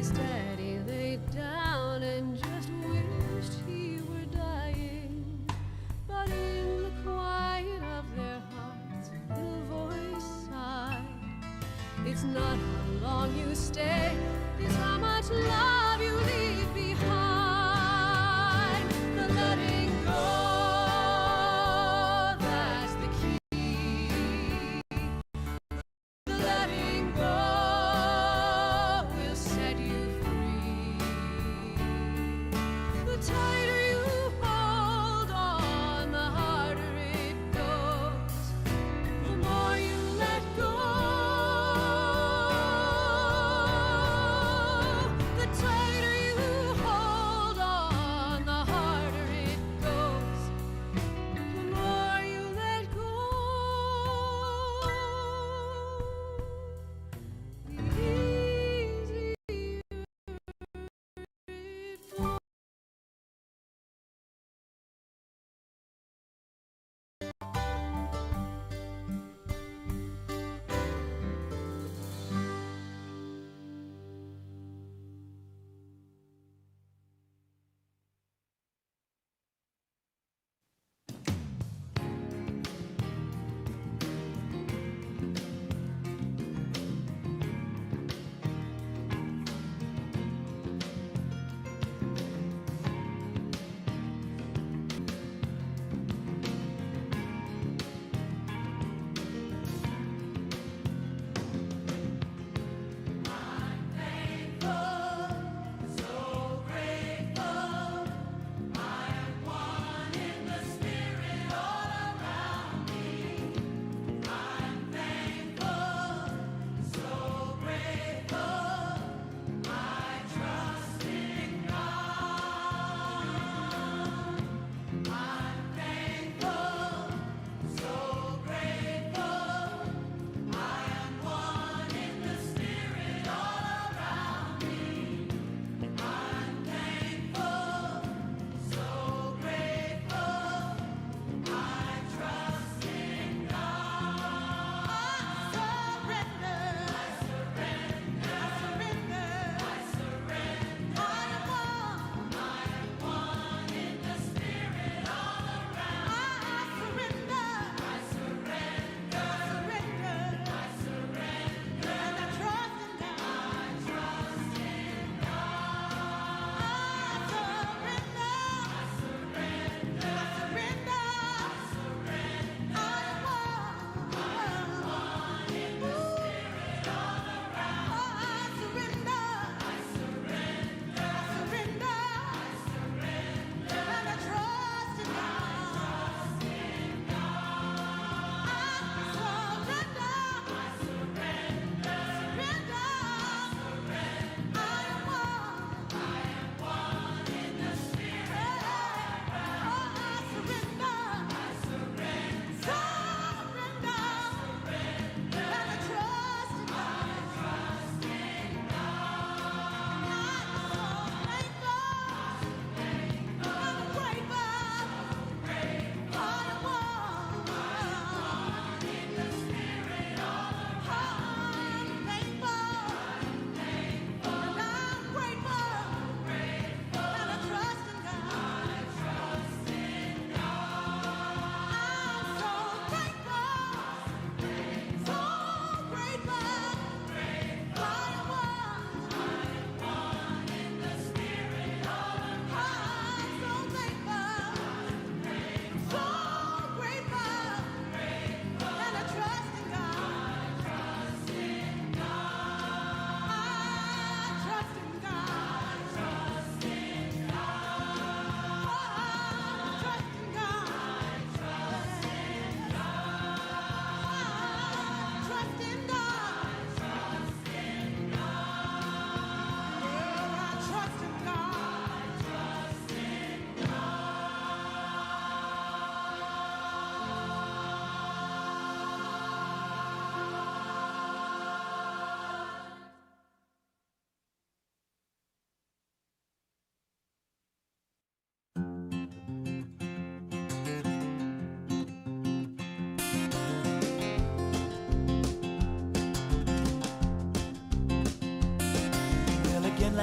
his daddy laid down and just wished he were dying. But in the quiet of their hearts, a little voice sighed, it's not how long you stay, it's how much love you leave behind. The letting go, that's the key. The letting go will set you free. The tighter you hold on, the harder it goes. The more you let go,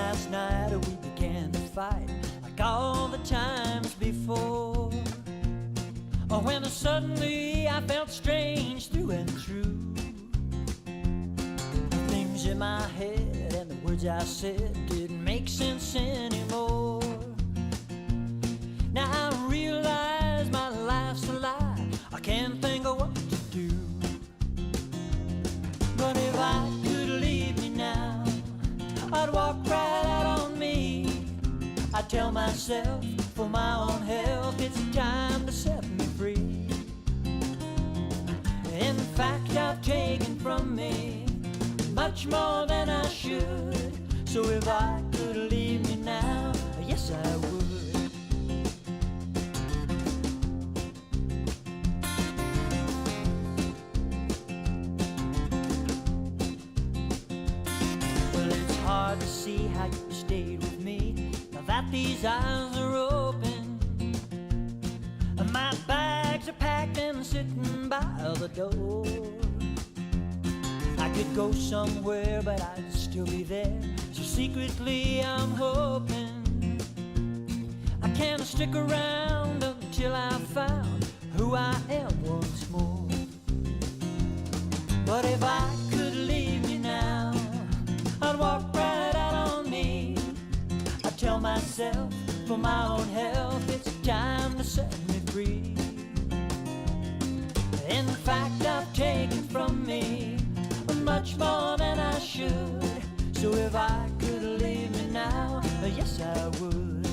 last night we began to fight like all the times before. Oh, when suddenly I felt strange through and through. The things in my head and the words I said didn't make sense anymore. Now I realize my life's a lie, I can't think of what to do. But if I could leave me now, I'd walk right out on me. I'd tell myself for my own health it's time to set me free. In fact, I've taken from me much more than I should. So if I could leave me now, yes I would. Hard to see how you stayed with me now that these eyes are open. My bags are packed and sitting by the door. I could go somewhere but I'd still be there, so secretly I'm hoping I can stick around until I've found who I am once more. But if I could leave me now, I'd walk right out on me. I tell myself for my own health it's time to set me free. In fact, I've taken from me much more than I should. So if I could leave me now, yes I would.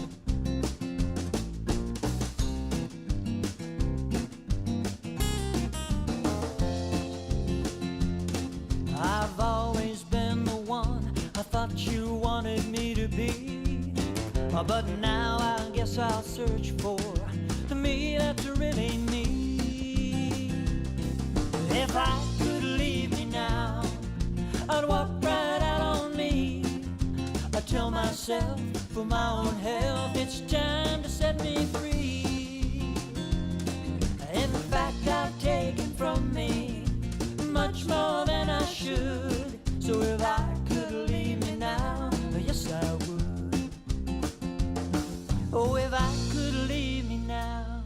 I've always been the one I thought you wanted me to be, but now I guess I'll search for the me that's really me. If I could leave me now, I'd walk right out on me. I tell myself for my own health it's time to set me free. In fact, I've taken from me much more than I should. So if I could leave me now, yes I would. Oh, if I could leave me now,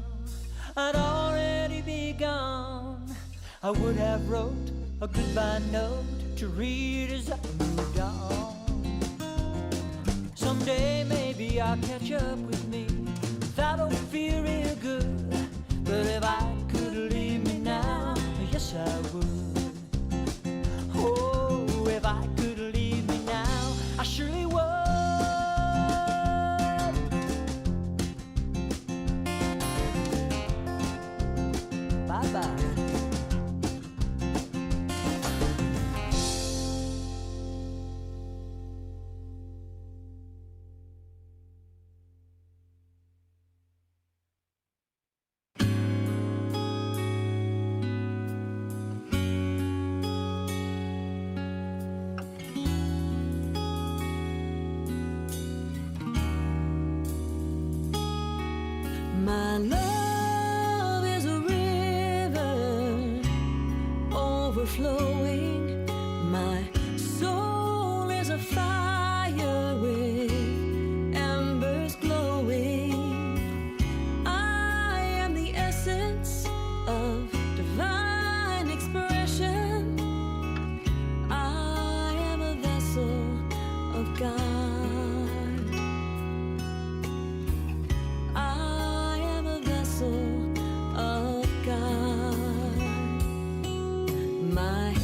I'd already be gone. I would have wrote a goodbye note to read as I moved on. Someday maybe I'll catch up with me, that'll feel real good. But if I could leave me now, yes I would. Oh, if I could leave me now, I surely would. Bye-bye. My love is a river overflowing. My soul is a fire with embers glowing. I am the essence of divine expression. I am a vessel of God. Of God. My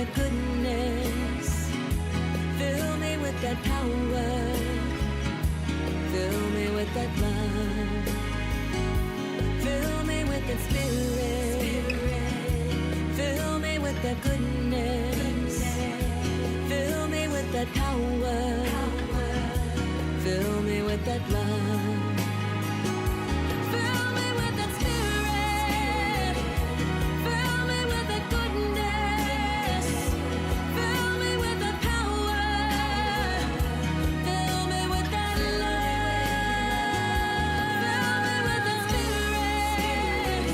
that goodness. Fill me with that power. Fill me with that love. Fill me with that spirit. Fill me with that goodness. Fill me with that power. Fill me with that love. Fill me with that spirit. Fill me with that goodness. Fill me with that power. Fill me with that love. Fill me with that spirit.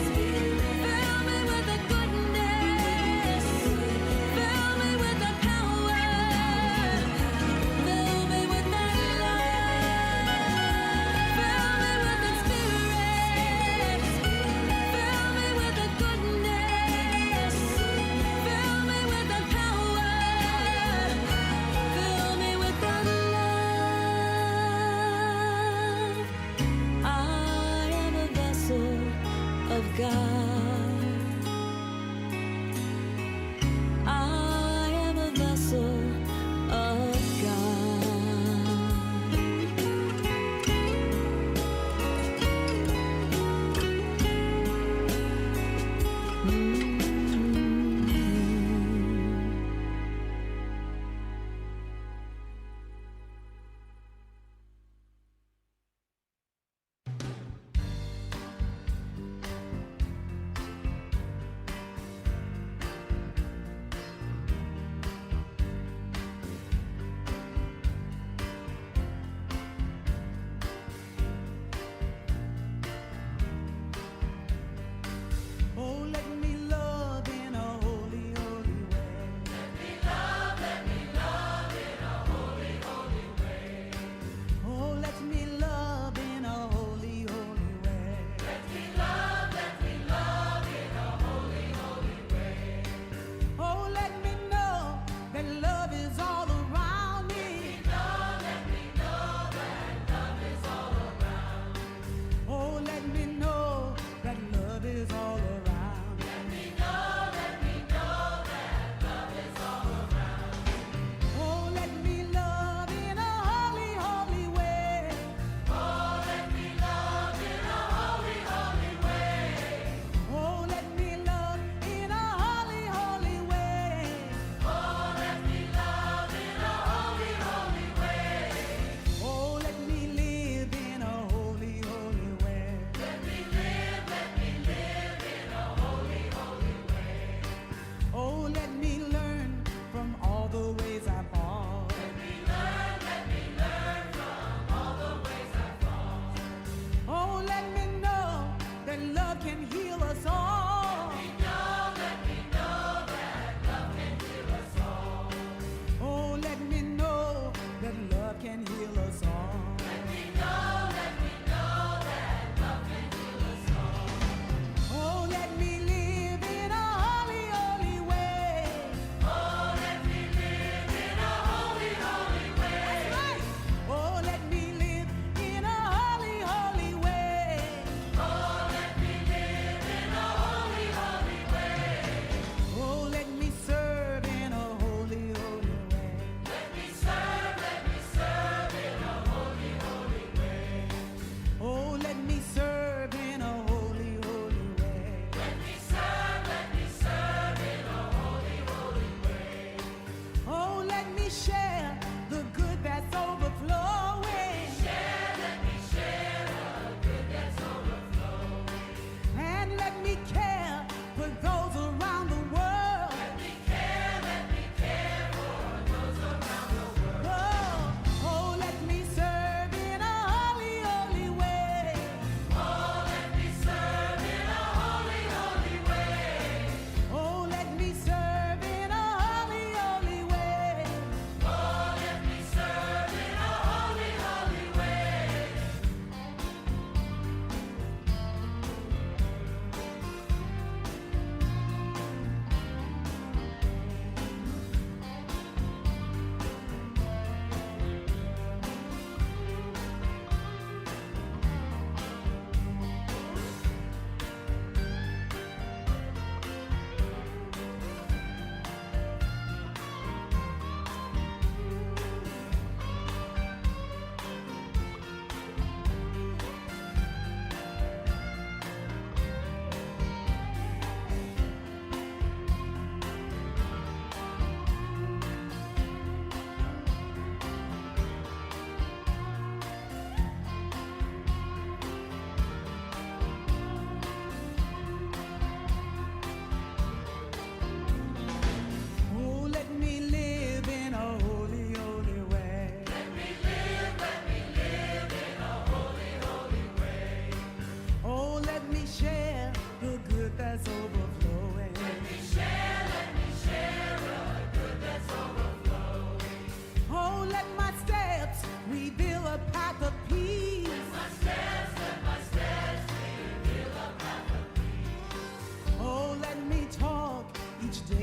Fill me with that goodness. Fill me with that power. Fill me with that love.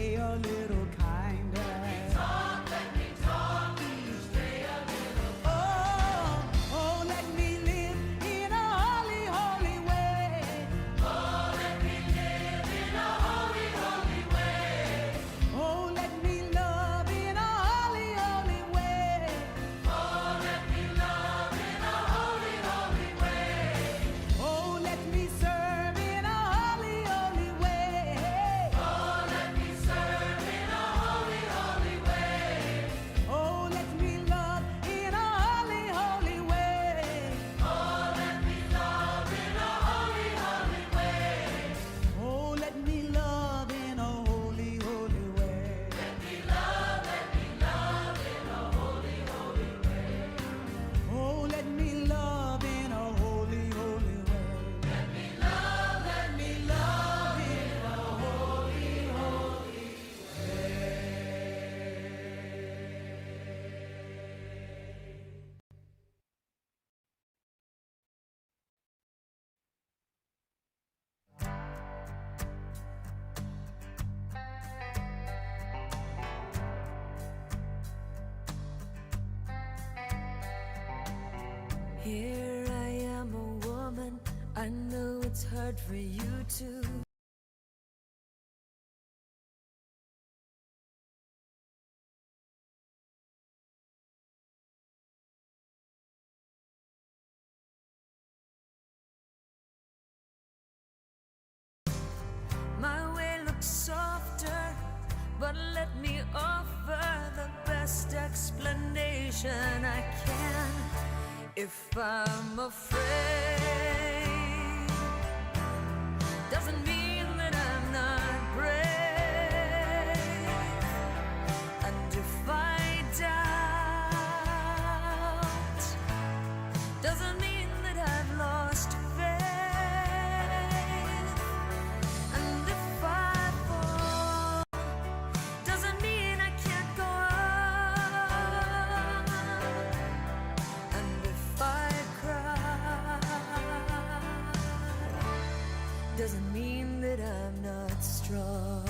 stay a little kinder. Let me talk, please stay a little. Oh, oh, let me live in a holy, holy way. Oh, let me live in a holy, holy way. Oh, let me love in a holy, holy way. Oh, let me love in a holy, holy way. Oh, let me serve in a holy, holy way. Oh, let me serve in a holy, holy way. Oh, let me love in a holy, holy way. Oh, let me love in a holy, holy way. Oh, let me love in a holy, holy way. Let me love in a holy, holy way. Oh, let me love in a holy, holy way. Let me love in a holy, holy Here I am, a woman. I know it's hard for you too. My way looks softer, but let me offer the best explanation I can. If I'm afraid, doesn't mean that I'm not brave. And if I doubt, doesn't mean that I've lost faith. And if I fall, doesn't mean I can't go on. And if I cry, doesn't mean that I'm not strong.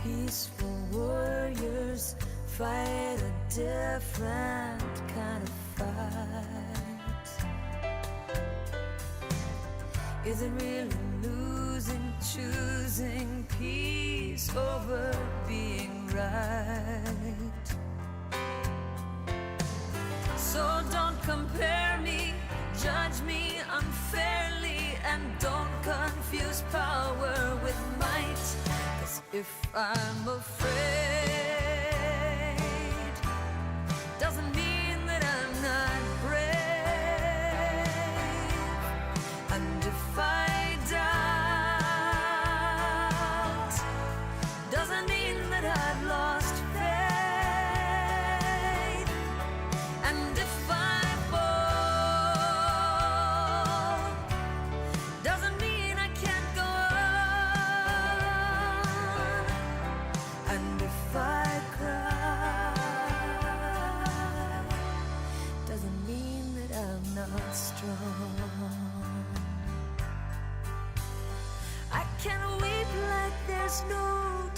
Peaceful warriors fight a different kind of fight. Is it really losing, choosing peace over being right? So don't compare me, judge me unfairly, and don't confuse power with might. 'Cause if I'm afraid, doesn't mean that I'm not brave. And if I doubt, doesn't mean that I've lost faith. And if I fall, doesn't mean I can't go on. And if I cry, doesn't mean that I'm not strong. I can weep like there's no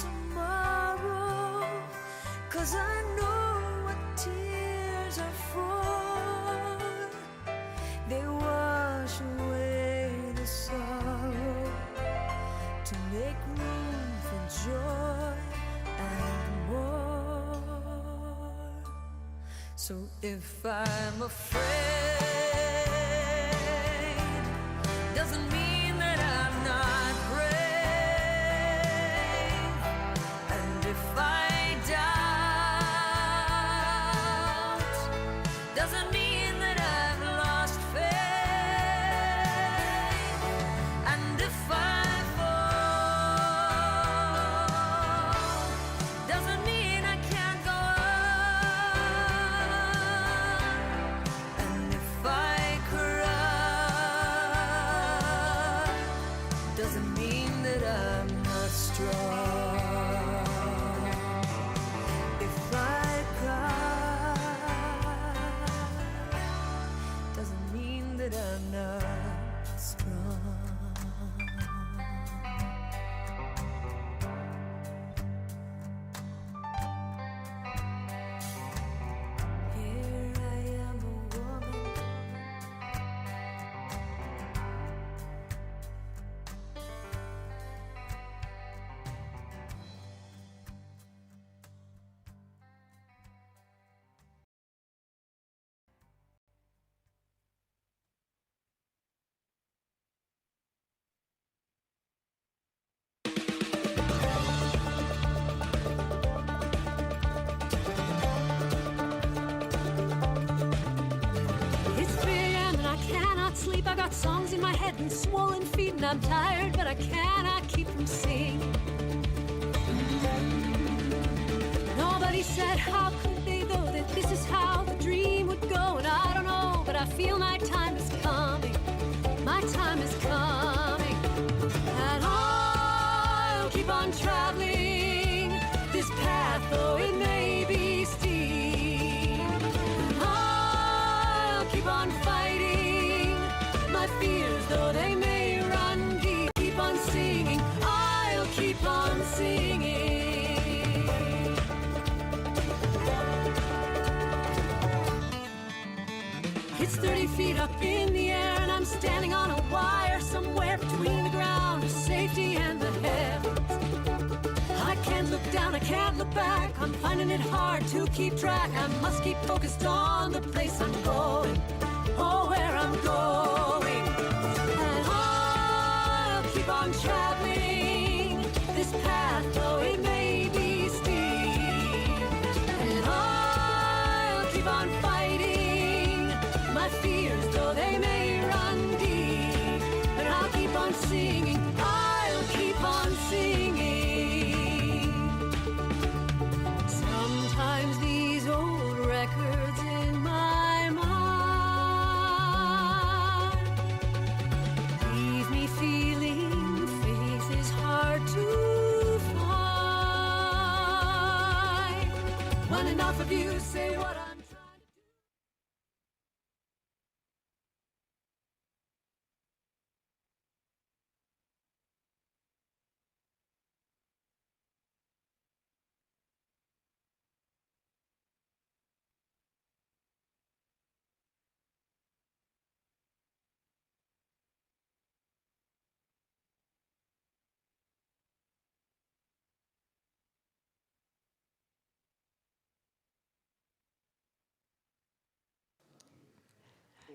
tomorrow, 'cause I know what tears are for. They wash away the sorrow to make room for joy and more. So if I'm afraid, doesn't mean that I'm not brave. And if I doubt, doesn't mean that I've lost faith. And if I fall, doesn't mean I can't go on. And if doesn't mean that I'm not strong. Here I am, a woman. It's 3 a.m. and I cannot sleep. I got songs in my head and swollen feet, and I'm tired, but I cannot keep from singing. Nobody said how could they, though, that this is how the dream would go, and I don't know, but I feel my time is coming. My time is coming, and I'll keep on traveling this path, though it may be steep. I'll keep on fighting my fears, though they may run deep. Keep on singing, I'll keep on singing. It's 30 feet up in the air, and I'm standing on a wire somewhere between the ground of safety and the heavens. I can't look down, I can't look back. I'm finding it hard to keep track. I must keep focused on the place I'm going, oh, where I'm going. And I'll keep on traveling this path, though it may be steep. And I'll keep on fighting my fears, though they may run deep. And I'll keep on singing, I'll keep on singing. Sometimes these old records in my mind leave me feeling faith is hard to find. When enough of you say what I'm trying to do.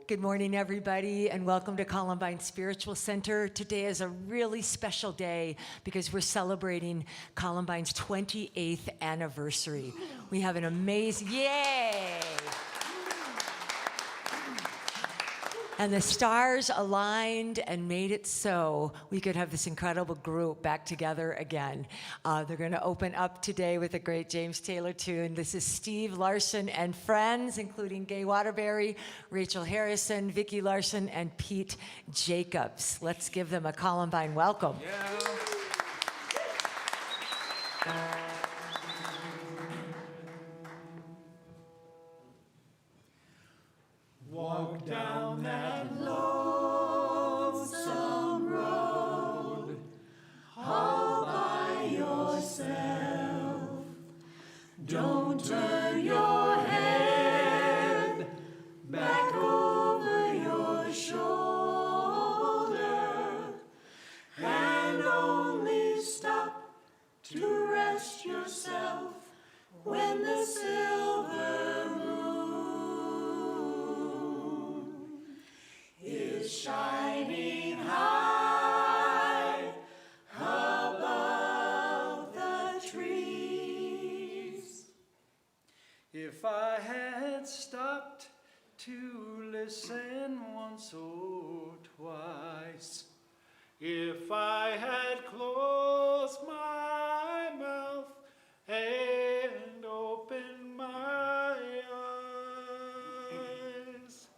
Good morning, everybody, and welcome to Columbine Spiritual Center. Today is a really special day because we're celebrating Columbine's 28th anniversary. We have an amazing, yay! And the stars aligned and made it so we could have this incredible group back together again. They're going to open up today with a great James Taylor tune. This is Steve Larson and friends, including Gay Waterbury, Rachel Harrison, Vicki Larson, and Pete Jacobs. Let's give them a Columbine welcome. Walk down that lonesome road all by yourself. Don't turn your head back over your shoulder, and only stop to rest yourself when the silver moon is shining high above the trees. If I had stopped to listen once or twice, if I had closed my mouth and opened my eyes,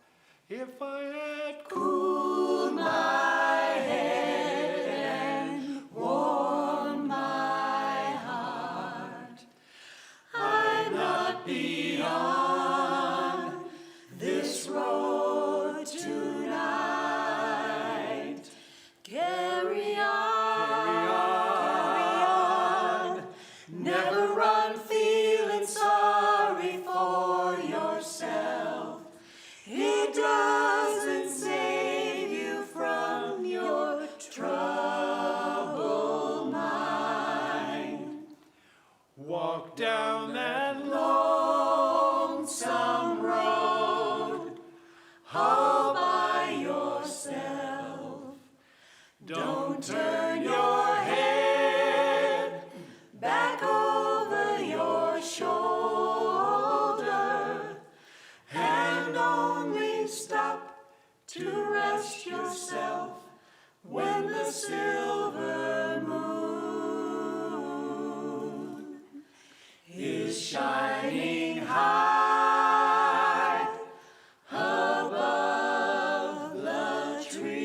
if I had cooled my head and warmed my heart, I'd not be on this road Don't turn your head back over your shoulder, and only stop to rest yourself when the silver moon is shining high above the trees.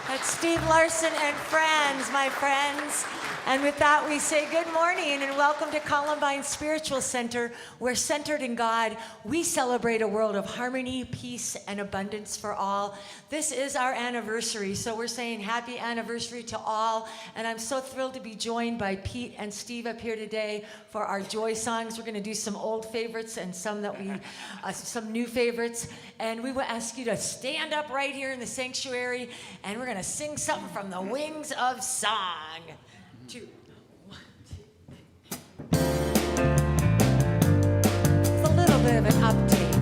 That's Steve Larson and friends, my friends. And with that, we say good morning and welcome to Columbine Spiritual Center, where centered in God, we celebrate a world of harmony, peace, and abundance for all. This is our anniversary, so we're saying happy anniversary to all. And I'm so thrilled to be joined by Pete and Steve up here today for our joy songs. We're going to do some old favorites and some that some new favorites. And we will ask you to stand up right here in the sanctuary, and we're going to sing something from the Wings of Song. 2, 1, 2. It's a little bit of an update.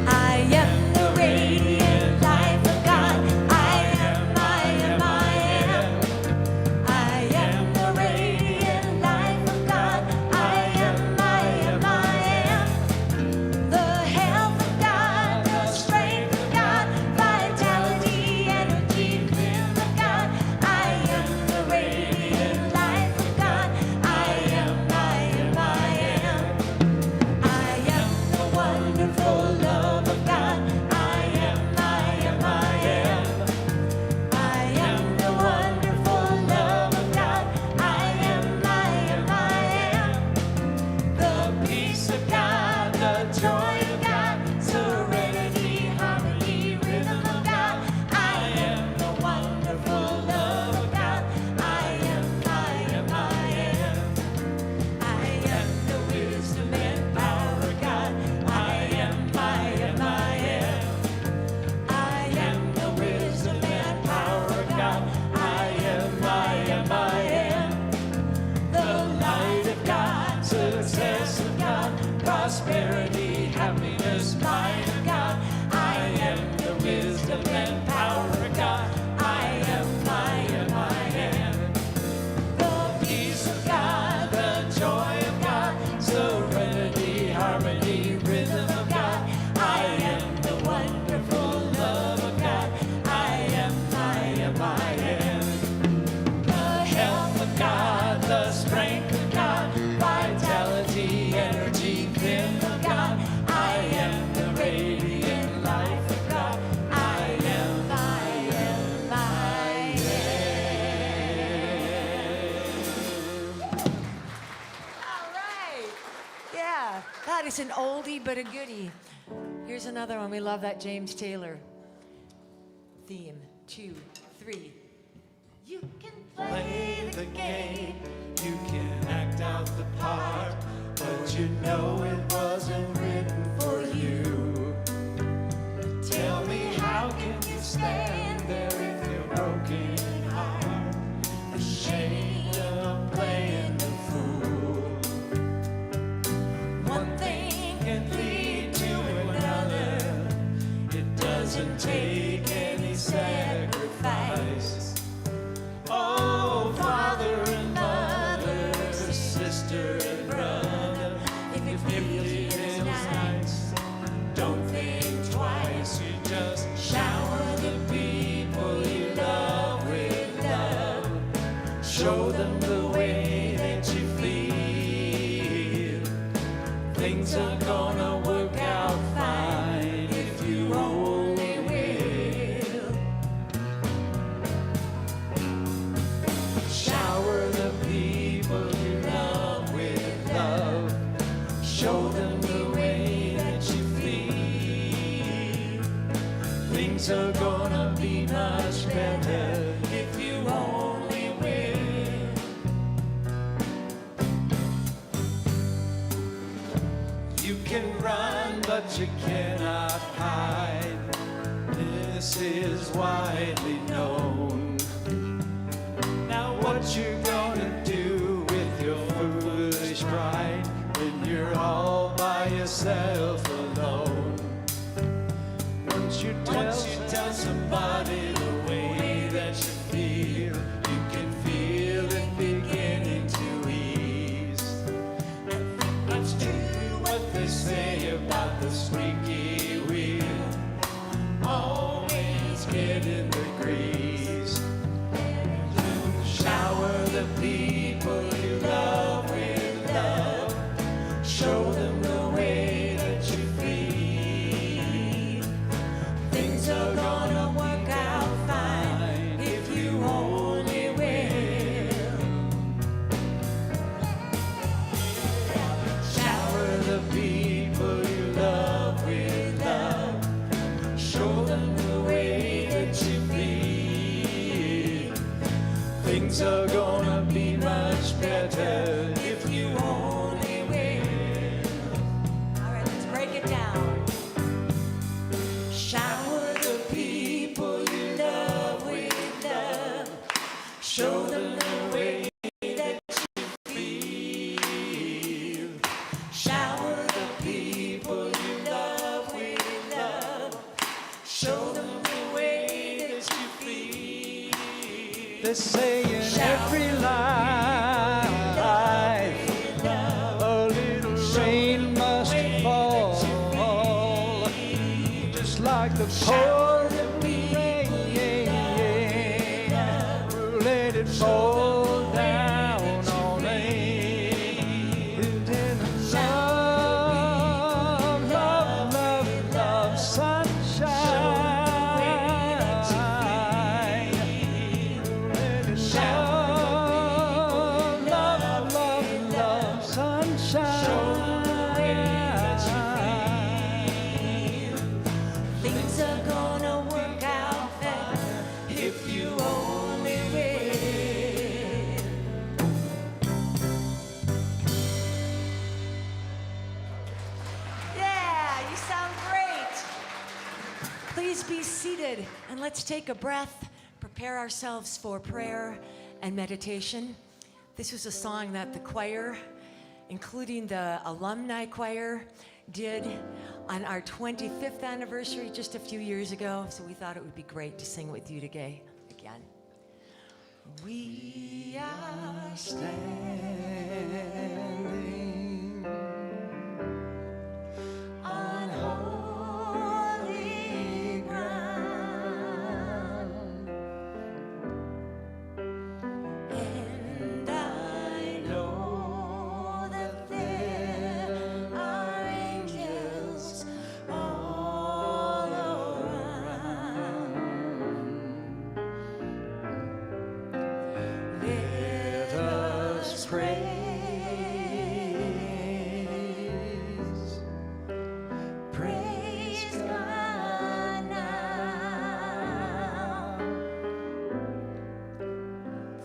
I am the radiant life of God. I am, I am, I am. I am the radiant life of God. I am, I am, I am. The health of God, the strength of God, vitality, energy, film of God. I am the radiant life of God. I am, I am, I am. I am the wonderful love of God. I am, I am, I am. I am the wonderful love of God. I am, I am, I am. The peace of God, the joy of God, serenity, harmony, rhythm of God. I am the wonderful love of God. I am, I am, I am. I am the wisdom and power of God. I am, I am, I am. I am the wisdom and power of God. I am, I am, I am. The light of God, success of God, prosperity, happiness, might of God. I am the wisdom and power of God. I am, I am, I am. The peace of God, the joy of God, serenity, harmony, rhythm of God. I am the wonderful love of God. I am, I am, I am. The health of God, the strength of God, vitality, energy, vim of God. I am the radiant life of God. I am, I am, I am. All right. Yeah, that is an oldie but a goodie. Here's another one. We love that James Taylor theme. 2, 3. You can Play the game, you can act out the part, but you know it wasn't written for you. Tell me, how can you stand there if you're broken in heart, ashamed of playing the fool? One thing can lead to another, it doesn't take any sacrifice. Oh, father and mother, sister and brother, if it feels nice, don't think twice. You just shower the people you love with love. Show them the way that you feel. Things are gonna work out fine if you only will. Shower the people you love with love. Show them the way that you feel. Things are gonna be much better if you only will. You can run, but you cannot hide. This is widely known. Now what you gonna do with your food the people you love with love. Show them the way that you feel. Things are gonna work out fine if you only will. Shower the people you love with love. Show them the way that you feel. Things are gonna be much better if you only will. All right, let's break it down. Shower the people you love with love. Show them the way that you feel. Shower the people you love with love. Show them the way that you feel. They say in every life, a little rain must fall, just like the pouring rain. Let it fall down on me. In love, love, love, love, sunshine. Let it love, love, love, love, sunshine. Things are gonna work out better if you only will. Yeah, you sound great. Please be seated and let's take a breath, prepare ourselves for prayer and meditation. This was a song that the choir, including the alumni choir, did on our 25th anniversary just a few years ago, so we thought it would be great to sing with you today again. We are Standing on holy ground, and I know that there are angels all around. let us praise, Praise God now,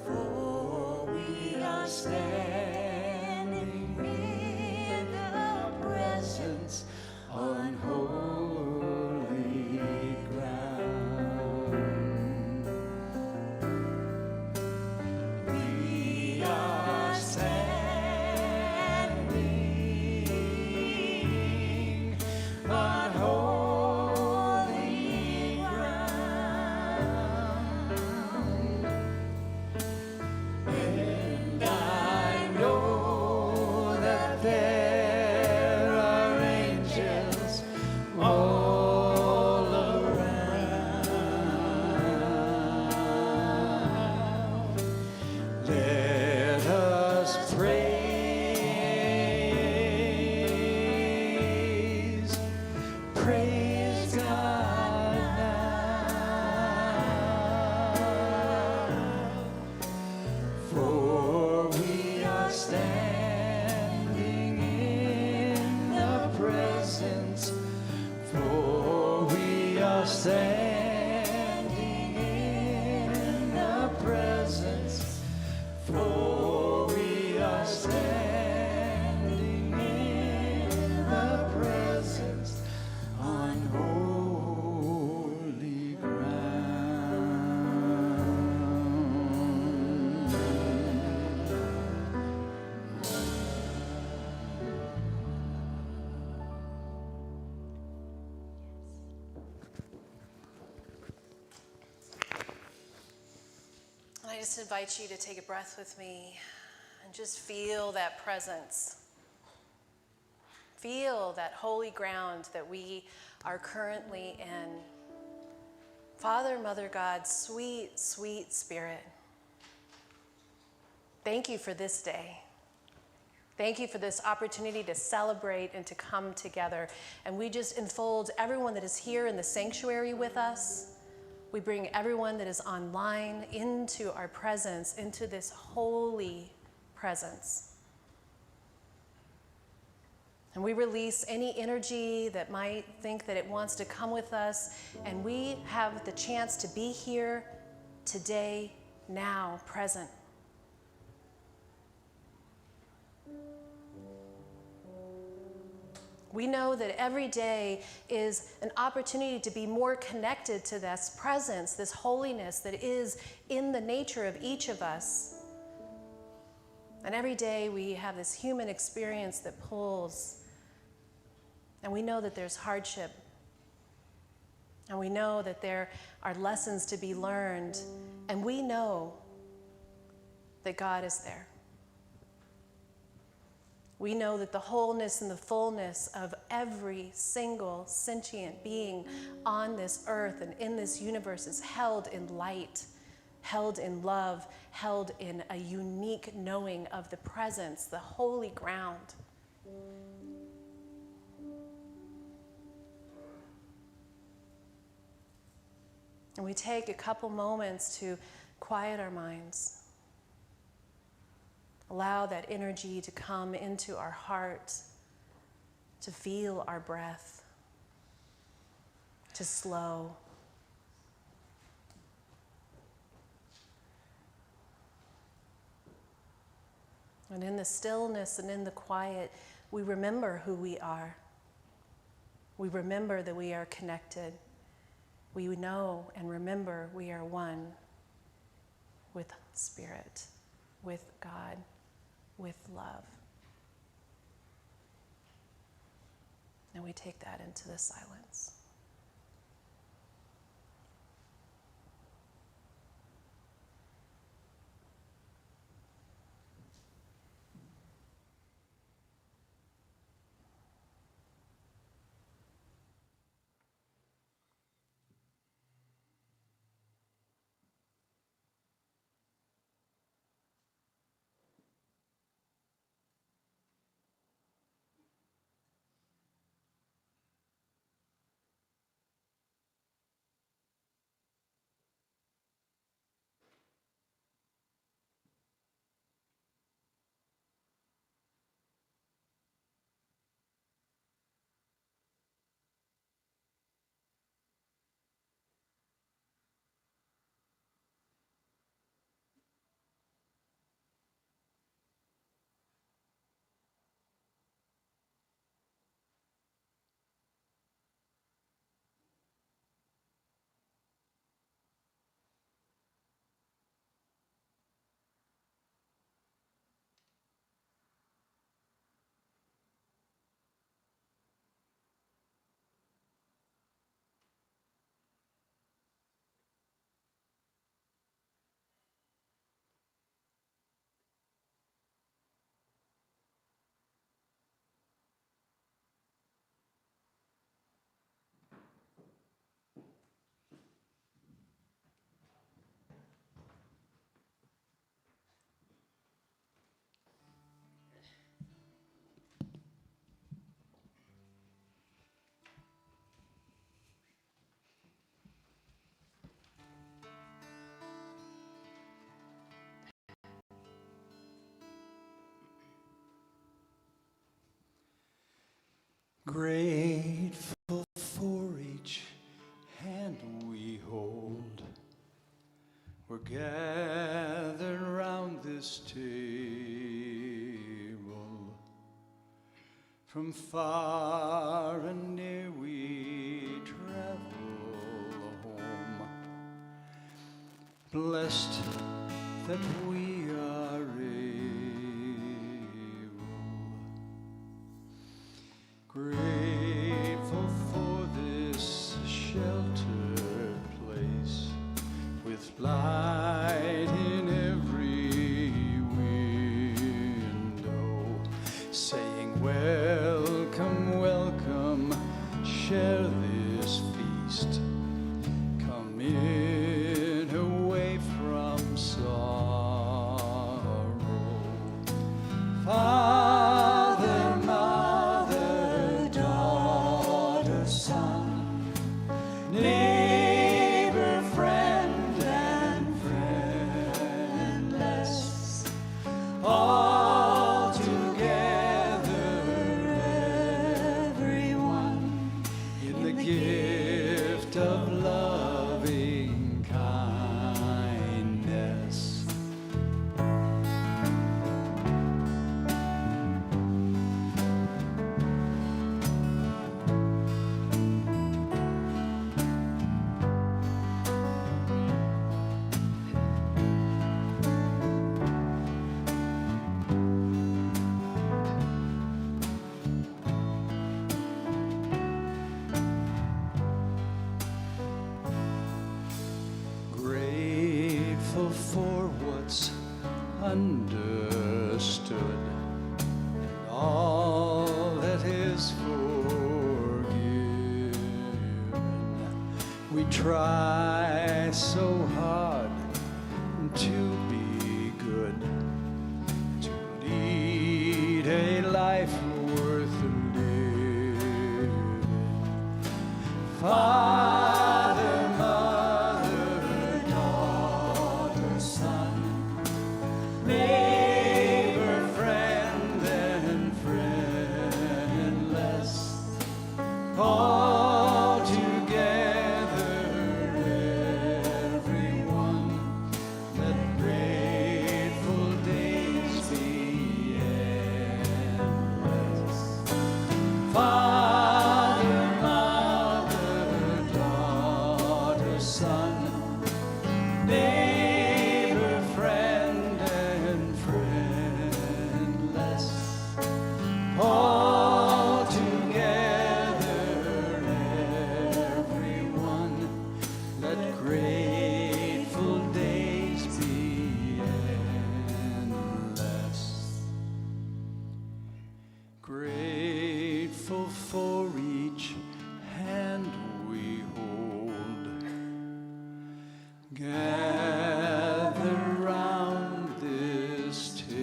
for we are standing in the presence on holy ground. We are standing on holy ground, and I know that there are angels all around. Let us praise God now, for we are standing in the presence, for we are standing in the presence, for we are standing in the presence on holy ground. And I just invite you to take a breath with me and just feel that presence. Feel that holy ground that we are currently in. Father, Mother, God, sweet, sweet Spirit, Thank you for this day. Thank you for this opportunity to celebrate and to come together. And we just enfold everyone that is here in the sanctuary with us. We bring everyone that is online into our presence, into this holy presence. And we release any energy that might think that it wants to come with us. And we have the chance to be here today, now, present. We know that every day is an opportunity to be more connected to this presence, this holiness that is in the nature of each of us. And every day we have this human experience that pulls. And we know that there's hardship. And we know that there are lessons to be learned. And we know that God is there. We know that the wholeness and the fullness of every single sentient being on this earth and in this universe is held in light, held in love, held in a unique knowing of the presence, the holy ground. And we take a couple moments to quiet our minds. Allow that energy to come into our heart, to feel our breath, to slow. And in the stillness and in the quiet, we remember who we are. We remember that we are connected. We know and remember we are one with Spirit, with God, with love. And we take that into the silence. Grateful for each hand we hold. We're gathered around this table. From far and near we travel home. Blessed that we are grateful for this sheltered place with light in every window, saying welcome, welcome, share this feast. Come in away from sorrow. understood, and all that is forgiven. We try so hard to be good, to lead a life worth living. Father, mother, daughter, son, neighbor, friend, and friendless, all together, everyone, let grateful days be endless. Father, mother, daughter, son, neighbor, friend, and friendless, all together, everyone, let grateful days be endless. Grateful for each hand we hold, gather round this table.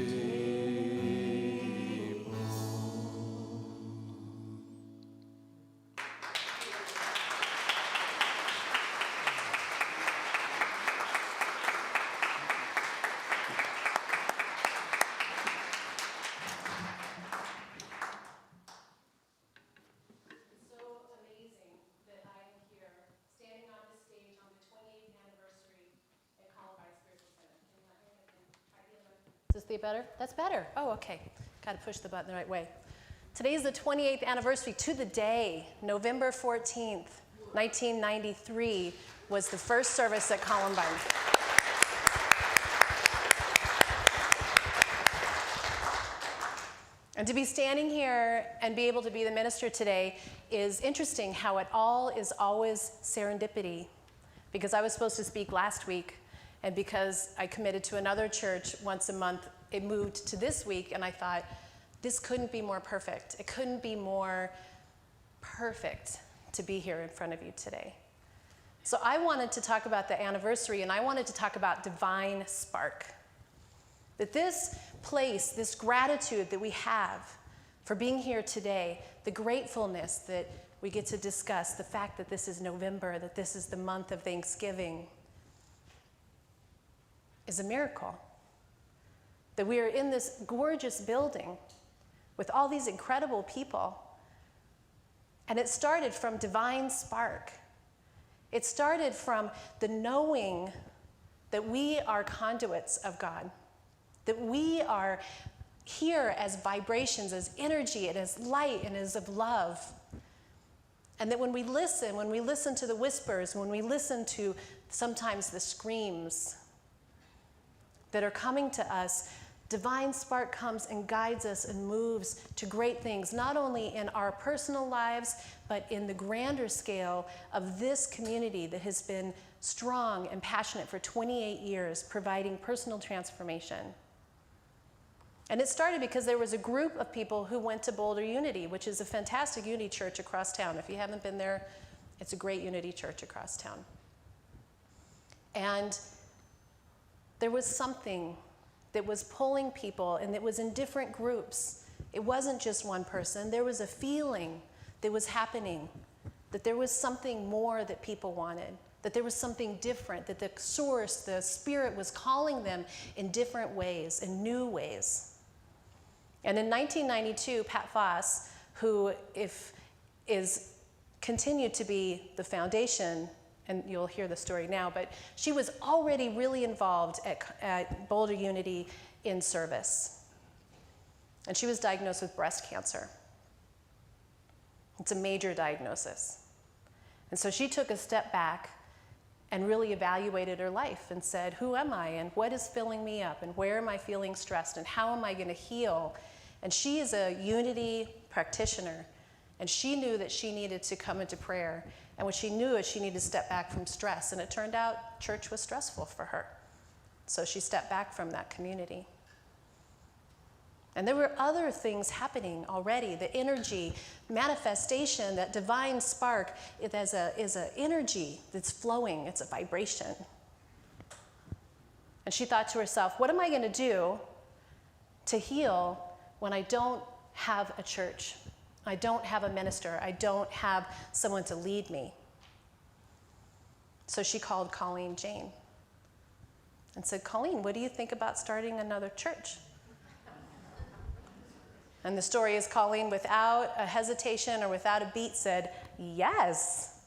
So amazing that I am here, standing on this stage on the 28th anniversary at Columbine Spiritual Center. Can you let me try the other one? Is this better? That's better. Oh, okay. Got to push the button the right way. Today is the 28th anniversary to the day. November 14th, 1993 was the first service at Columbine. And to be standing here and be able to be the minister today is interesting how it all is always serendipity. Because I was supposed to speak last week, and because I committed to another church once a month, it moved to this week, and I thought, this couldn't be more perfect. It couldn't be more perfect to be here in front of you today. So I wanted to talk about the anniversary, and I wanted to talk about divine spark. That this place, this gratitude that we have for being here today, the gratefulness that we get to discuss, the fact that this is November, that this is the month of Thanksgiving, is a miracle. That we are in this gorgeous building with all these incredible people. And it started from divine spark. It started from the knowing that we are conduits of God. That we are here as vibrations, as energy, and as light, and as of love. And that when we listen to the whispers, when we listen to sometimes the screams that are coming to us, divine spark comes and guides us and moves to great things, not only in our personal lives, but in the grander scale of this community that has been strong and passionate for 28 years, providing personal transformation. And it started because there was a group of people who went to Boulder Unity, which is a fantastic Unity church across town. If you haven't been there, it's a great Unity church across town. And there was something that was pulling people, and it was in different groups. It wasn't just one person. There was a feeling that was happening, that there was something more that people wanted, that there was something different, that the source, the spirit was calling them in different ways, in new ways. And in 1992, Pat Foss, who continued to be the foundation, and you'll hear the story now, but she was already really involved at Boulder Unity in service. And she was diagnosed with breast cancer. It's a major diagnosis. And so she took a step back and really evaluated her life and said, who am I, and what is filling me up, and where am I feeling stressed, and how am I going to heal? And she is a Unity practitioner, and she knew that she needed to come into prayer. And what she knew is she needed to step back from stress. And it turned out church was stressful for her. So she stepped back from that community. And there were other things happening already. The energy, manifestation, that divine spark is an energy that's flowing. It's a vibration. And she thought to herself, what am I going to do to heal when I don't have a church? I don't have a minister. I don't have someone to lead me. So she called Colleen Jane and said, Colleen, what do you think about starting another church? And the story is Colleen, without a hesitation or without a beat, said, yes,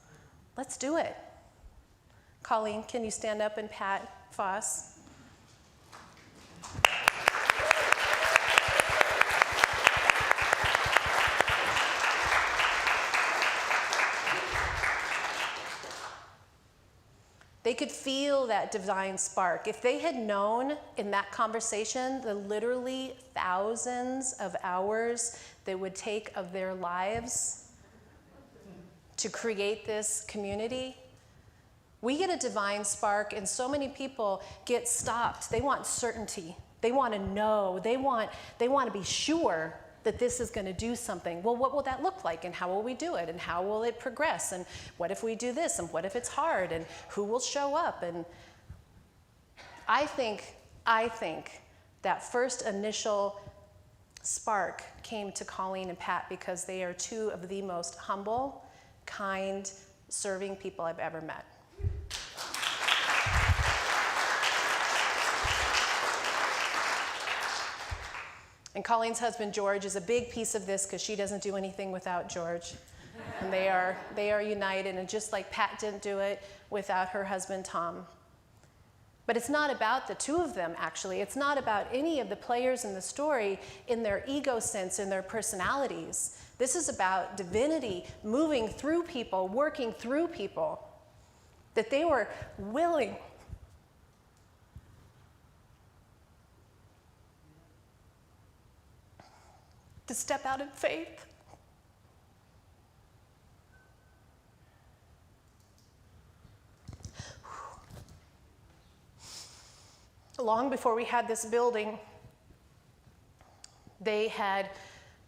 let's do it. Colleen, can you stand up and pat Foss? They could feel that divine spark. If they had known in that conversation the literally thousands of hours that would take of their lives to create this community, we get a divine spark and so many people get stopped. They want certainty. They want to know. They want to be sure that this is going to do something. Well, what will that look like, and how will we do it, and how will it progress, and what if we do this, and what if it's hard, and who will show up? And I think that first initial spark came to Colleen and Pat because they are two of the most humble, kind, serving people I've ever met. And Colleen's husband, George, is a big piece of this because she doesn't do anything without George. And they are united, and just like Pat didn't do it without her husband, Tom. But it's not about the two of them, actually. It's not about any of the players in the story in their ego sense, in their personalities. This is about divinity moving through people, working through people, that they were willing to step out in faith. Long before we had this building, they had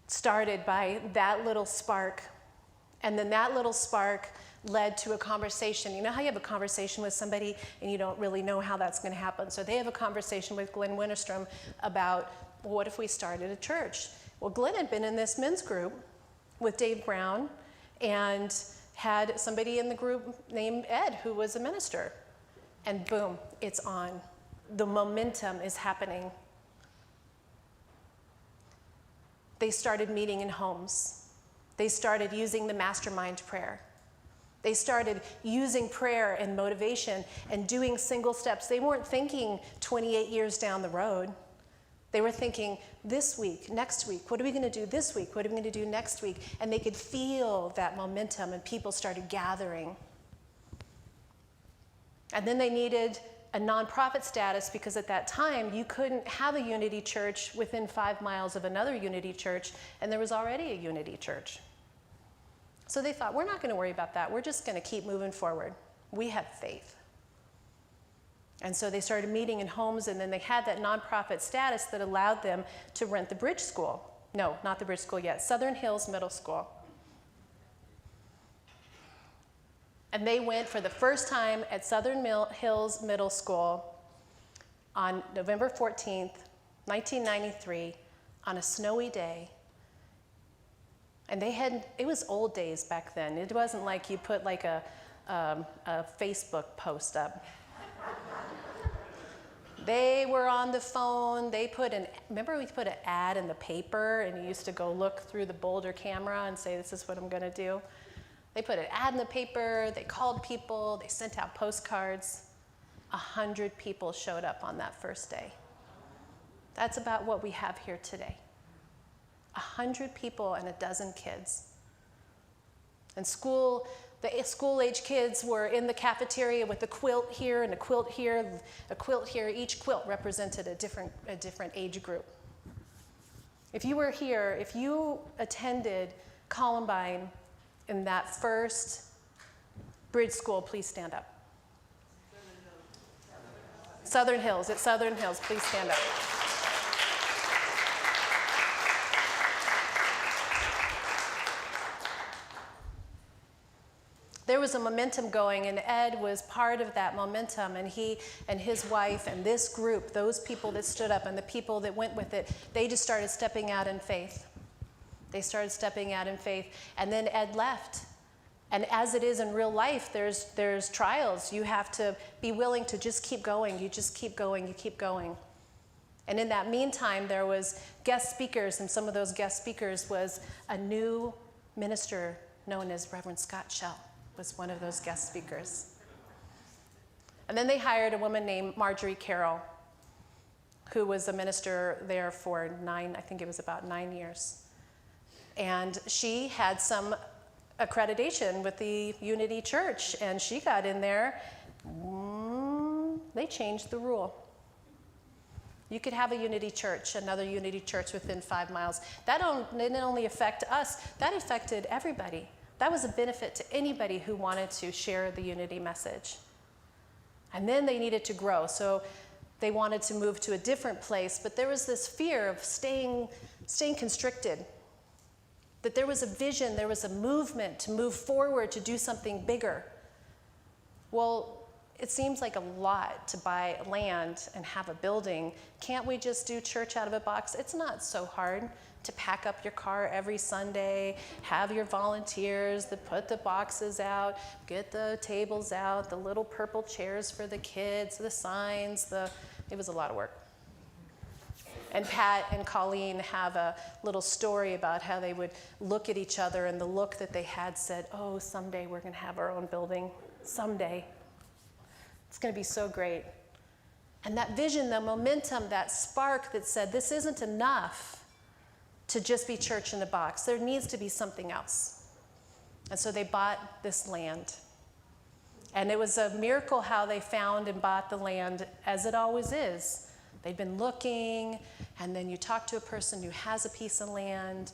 started by that little spark. And then that little spark led to a conversation. You know how you have a conversation with somebody and you don't really know how that's going to happen? So they have a conversation with Glenn Winterstrom about, well, what if we started a church? Well, Glenn had been in this men's group with Dave Brown and had somebody in the group named Ed who was a minister. And boom, it's on. The momentum is happening. They started meeting in homes. They started using the mastermind prayer. They started using prayer and motivation and doing single steps. They weren't thinking 28 years down the road. They were thinking, this week, next week, what are we going to do this week? What are we going to do next week? And they could feel that momentum, and people started gathering. And then they needed a nonprofit status because at that time, you couldn't have a Unity Church within 5 miles of another Unity Church, and there was already a Unity Church. So they thought, we're not going to worry about that. We're just going to keep moving forward. We have faith. And so they started meeting in homes, and then they had that nonprofit status that allowed them to rent the Bridge School. No, not the Bridge School yet, Southern Hills Middle School. And they went for the first time at Southern Hills Middle School on November 14th, 1993, on a snowy day. And it was old days back then. It wasn't like you put like a Facebook post up. They were on the phone. Remember we put an ad in the paper and you used to go look through the Boulder camera and say, this is what I'm going to do. They put an ad in the paper. They called people. They sent out postcards. 100 people showed up on that first day. That's about what we have here today. 100 people and a dozen kids. And the school-age kids were in the cafeteria with a quilt here and a quilt here, a quilt here. Each quilt represented a different age group. If you were here, if you attended Columbine in that first Bridge School, please stand up. Southern Hills, at Southern Hills, please stand up. there was a momentum going, and Ed was part of that momentum, and he and his wife and this group, those people that stood up and the people that went with it, they just started stepping out in faith. They started stepping out in faith, and then Ed left. And as it is in real life, there's trials. You have to be willing to just keep going. You just keep going, you keep going. And in that meantime, there was guest speakers, and some of those guest speakers was a new minister known as Reverend Scott Shell. Was one of those guest speakers. And then they hired a woman named Marjorie Carroll, who was a minister there for about 9 years. And she had some accreditation with the Unity Church, and she got in there. They changed the rule. You could have a Unity Church, another Unity Church within 5 miles. That didn't only affect us, that affected everybody. That was a benefit to anybody who wanted to share the unity message. And then they needed to grow, so they wanted to move to a different place, but there was this fear of staying constricted. That there was a vision, there was a movement to move forward, to do something bigger. Well, it seems like a lot to buy land and have a building. Can't we just do church out of a box? It's not so hard to pack up your car every Sunday, have your volunteers that put the boxes out, get the tables out, the little purple chairs for the kids, the signs, it was a lot of work. And Pat and Colleen have a little story about how they would look at each other, and the look that they had said, oh, someday we're gonna have our own building, someday. It's gonna be so great. And that vision, the momentum, that spark that said, this isn't enough to just be church in a box. There needs to be something else. And so they bought this land. And it was a miracle how they found and bought the land, as it always is. They'd been looking, and then you talk to a person who has a piece of land,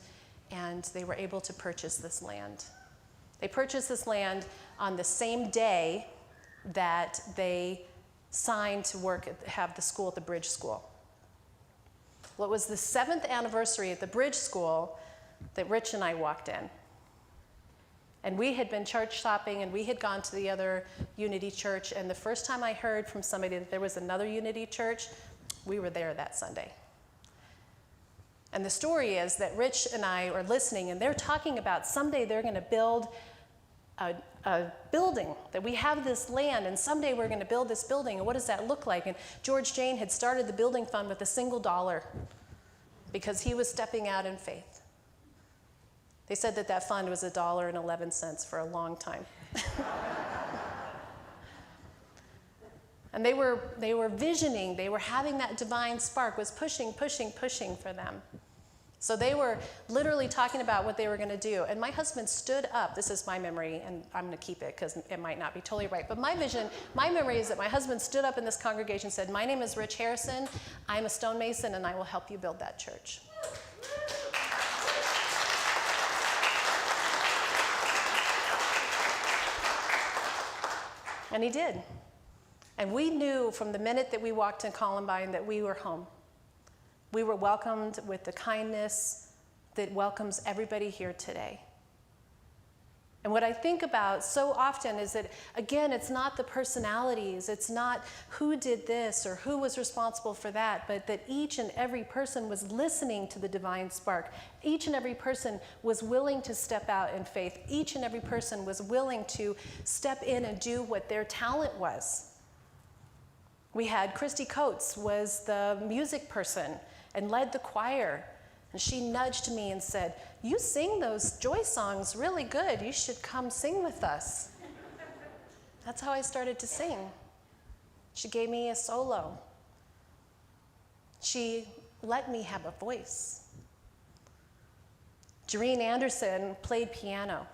and they were able to purchase this land. They purchased this land on the same day that they signed to have the school at the Bridge School. Well, it was the 7th anniversary at the Bridge School that Rich and I walked in. And we had been church shopping, and we had gone to the other Unity Church, and the first time I heard from somebody that there was another Unity Church, we were there that Sunday. And the story is that Rich and I are listening, and they're talking about someday they're going to build a building, that we have this land, and someday we're going to build this building, and what does that look like? And George Jane had started the building fund with $1 because he was stepping out in faith. They said that fund was $1.11 for a long time. And they were visioning, they were having that divine spark, was pushing for them. So they were literally talking about what they were going to do. And my husband stood up. This is my memory, and I'm going to keep it because it might not be totally right. But my memory is that my husband stood up in this congregation and said, my name is Rich Harrison. I'm a stonemason, and I will help you build that church. And he did. And we knew from the minute that we walked in Columbine that we were home. We were welcomed with the kindness that welcomes everybody here today. And what I think about so often is that, again, it's not the personalities, it's not who did this or who was responsible for that, but that each and every person was listening to the divine spark. Each and every person was willing to step out in faith. Each and every person was willing to step in and do what their talent was. We had Christy Coates was the music person and led the choir. And she nudged me and said, you sing those joy songs really good. You should come sing with us. That's how I started to sing. She gave me a solo. She let me have a voice. Jareen Anderson played piano.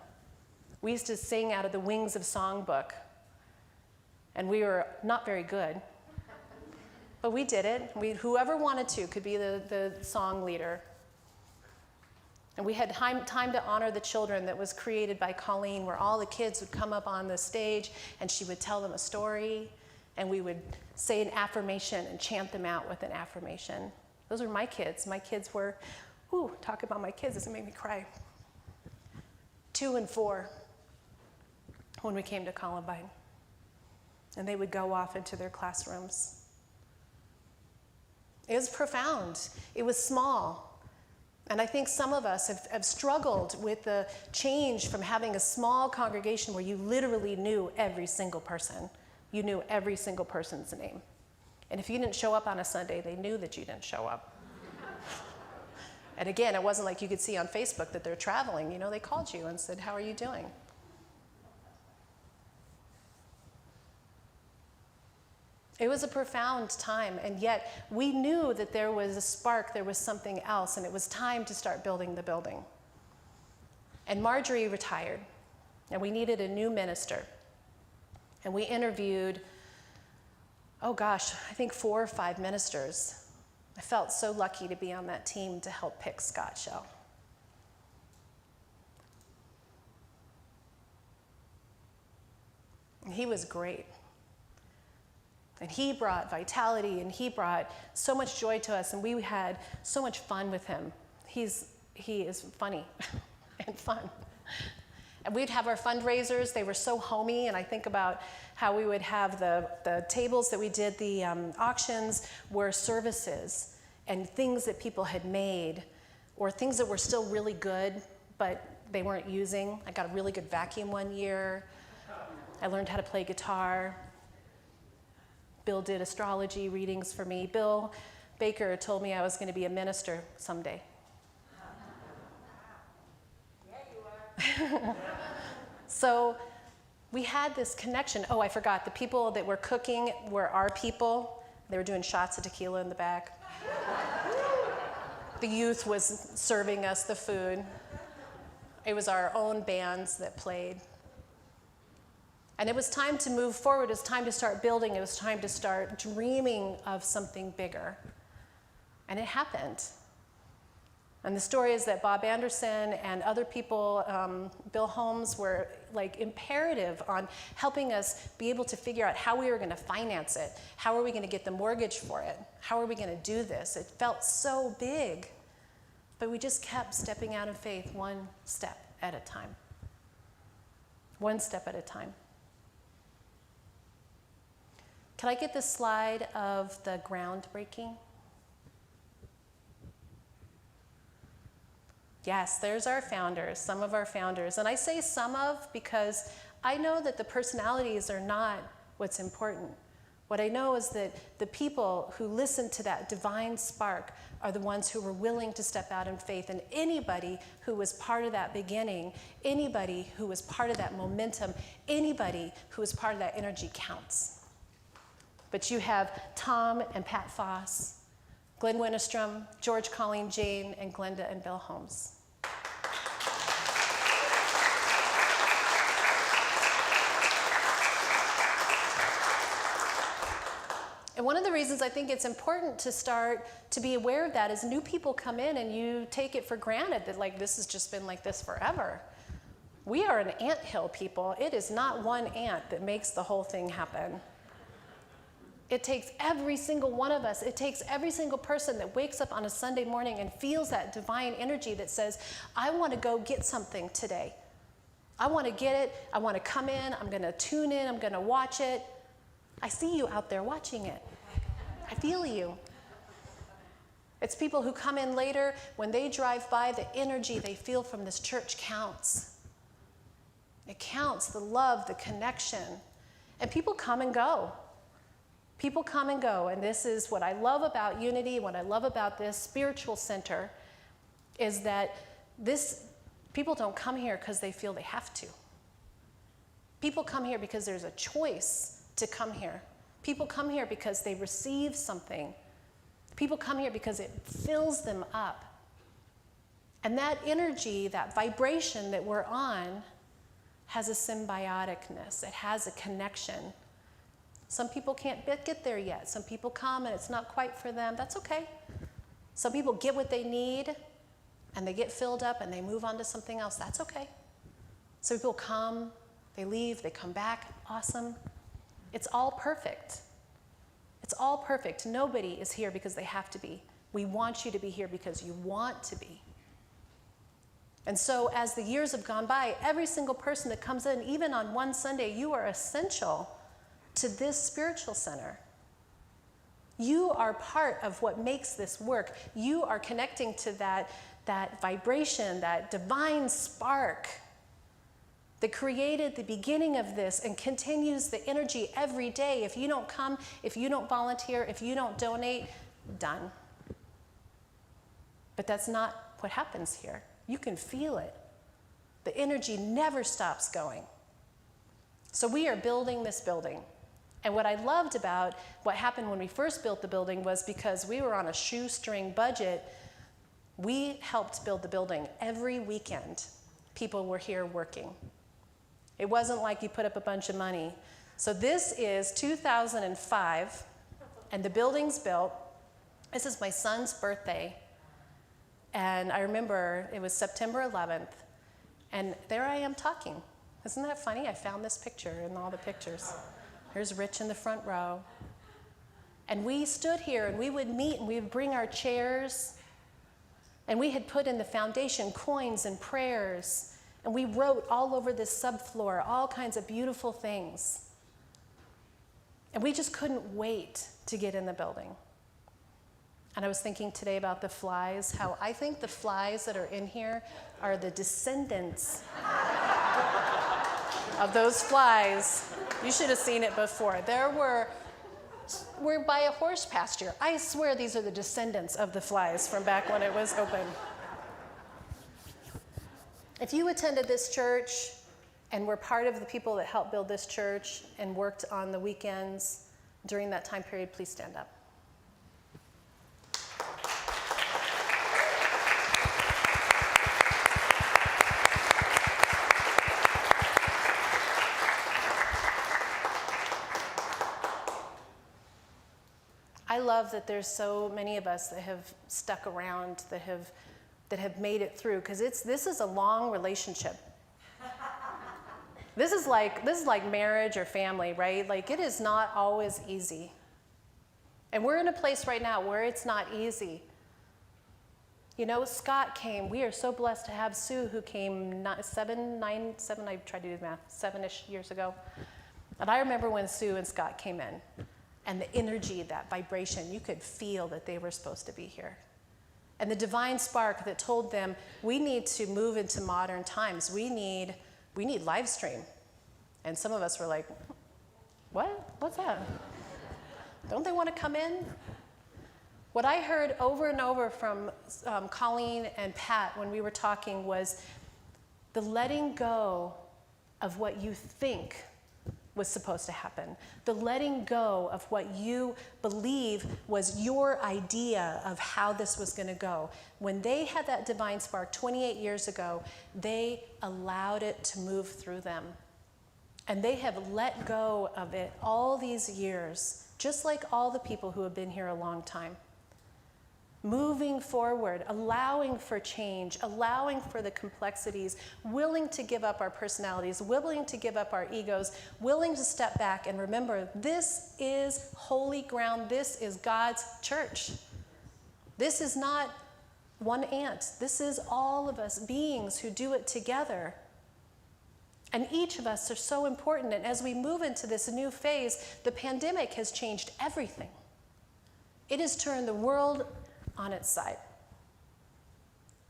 We used to sing out of the Wings of Songbook. And we were not very good. But we did it. Whoever wanted to could be the song leader. And we had time to honor the children that was created by Colleen, where all the kids would come up on the stage and she would tell them a story, and we would say an affirmation and chant them out with an affirmation. Those were my kids. My kids were, talk about my kids, this will make me cry. 2 and 4. when we came to Columbine. And they would go off into their classrooms. It was profound. It was small. And I think some of us have struggled with the change from having a small congregation where you literally knew every single person. You knew every single person's name. And if you didn't show up on a Sunday, they knew that you didn't show up. And again, it wasn't like you could see on Facebook that they're traveling. You know, they called you and said, "How are you doing?" It was a profound time, and yet we knew that there was a spark, there was something else, and it was time to start building the building. And Marjorie retired, and we needed a new minister. And we interviewed, oh gosh, I think 4 or 5 ministers. I felt so lucky to be on that team to help pick Scott Shell. And he was great. And he brought vitality, and he brought so much joy to us, and we had so much fun with him. He is funny and fun. And we'd have our fundraisers. They were so homey, and I think about how we would have the tables that we did, the auctions were services and things that people had made, or things that were still really good, but they weren't using. I got a really good vacuum one year. I learned how to play guitar. Bill did astrology readings for me. Bill Baker told me I was going to be a minister someday. So we had this connection. Oh, I forgot. The people that were cooking were our people. They were doing shots of tequila in the back. The youth was serving us the food. It was our own bands that played. And it was time to move forward. It was time to start building. It was time to start dreaming of something bigger. And it happened. And the story is that Bob Anderson and other people, Bill Holmes, were like imperative on helping us be able to figure out how we were going to finance it. How are we going to get the mortgage for it? How are we going to do this? It felt so big. But we just kept stepping out in faith one step at a time. One step at a time. Can I get the slide of the groundbreaking? Yes, there's our founders, some of our founders. And I say some of because I know that the personalities are not what's important. What I know is that the people who listened to that divine spark are the ones who were willing to step out in faith. And anybody who was part of that beginning, anybody who was part of that momentum, anybody who was part of that energy counts. But you have Tom and Pat Foss, Glenn Winterstrom, George Colleen Jane, and Glenda and Bill Holmes. And one of the reasons I think it's important to start to be aware of that is new people come in and you take it for granted that like this has just been like this forever. We are an anthill people. It is not one ant that makes the whole thing happen. It takes every single one of us. It takes every single person that wakes up on a Sunday morning and feels that divine energy that says, I want to go get something today. I want to get it. I want to come in. I'm going to tune in. I'm going to watch it. I see you out there watching it. I feel you. It's people who come in later. When they drive by, the energy they feel from this church counts. It counts, the love, the connection. And people come and go. People come and go, and this is what I love about Unity, what I love about this spiritual center, is that people don't come here because they feel they have to. People come here because there's a choice to come here. People come here because they receive something. People come here because it fills them up. And that energy, that vibration that we're on, has a symbioticness. It has a connection. Some people can't get there yet. Some people come and it's not quite for them. That's okay. Some people get what they need and they get filled up and they move on to something else. That's okay. Some people come, they leave, they come back. Awesome. It's all perfect. It's all perfect. Nobody is here because they have to be. We want you to be here because you want to be. And so as the years have gone by, every single person that comes in, even on one Sunday, you are essential to this spiritual center. You are part of what makes this work. You are connecting to that vibration, that divine spark that created the beginning of this and continues the energy every day. If you don't come, if you don't volunteer, if you don't donate, done. But that's not what happens here. You can feel it. The energy never stops going. So we are building this building. And what I loved about what happened when we first built the building was because we were on a shoestring budget, we helped build the building. Every weekend, people were here working. It wasn't like you put up a bunch of money. So this is 2005, and the building's built. This is my son's birthday. And I remember it was September 11th, and there I am talking. Isn't that funny? I found this picture in all the pictures. Here's Rich in the front row. And we stood here, and we would meet, and we would bring our chairs, and we had put in the foundation coins and prayers, and we wrote all over this subfloor all kinds of beautiful things. And we just couldn't wait to get in the building. And I was thinking today about the flies, how I think the flies that are in here are the descendants of those flies. You should have seen it before. We're by a horse pasture. I swear these are the descendants of the flies from back when it was open. If you attended this church and were part of the people that helped build this church and worked on the weekends during that time period, please stand up. I love that there's so many of us that have stuck around, that have made it through, because this is a long relationship. This is like marriage or family, right? Like, it is not always easy. And we're in a place right now where it's not easy. You know, Scott came. We are so blessed to have Sue, who came I tried to do the math, 7-ish years ago. And I remember when Sue and Scott came in. And the energy, that vibration, you could feel that they were supposed to be here. And the divine spark that told them, we need to move into modern times. We need live stream. And some of us were like, what? What's that? Don't they want to come in? What I heard over and over from Colleen and Pat when we were talking was the letting go of what you think was supposed to happen. The letting go of what you believe was your idea of how this was going to go. When they had that divine spark 28 years ago, they allowed it to move through them. And they have let go of it all these years, just like all the people who have been here a long time. Moving forward, allowing for change, allowing for the complexities, willing to give up our personalities, willing to give up our egos, willing to step back and remember, this is holy ground. This is God's church. This is not one ant. This is all of us beings who do it together. And each of us are so important. And as we move into this new phase, the pandemic has changed everything. It has turned the world on its side.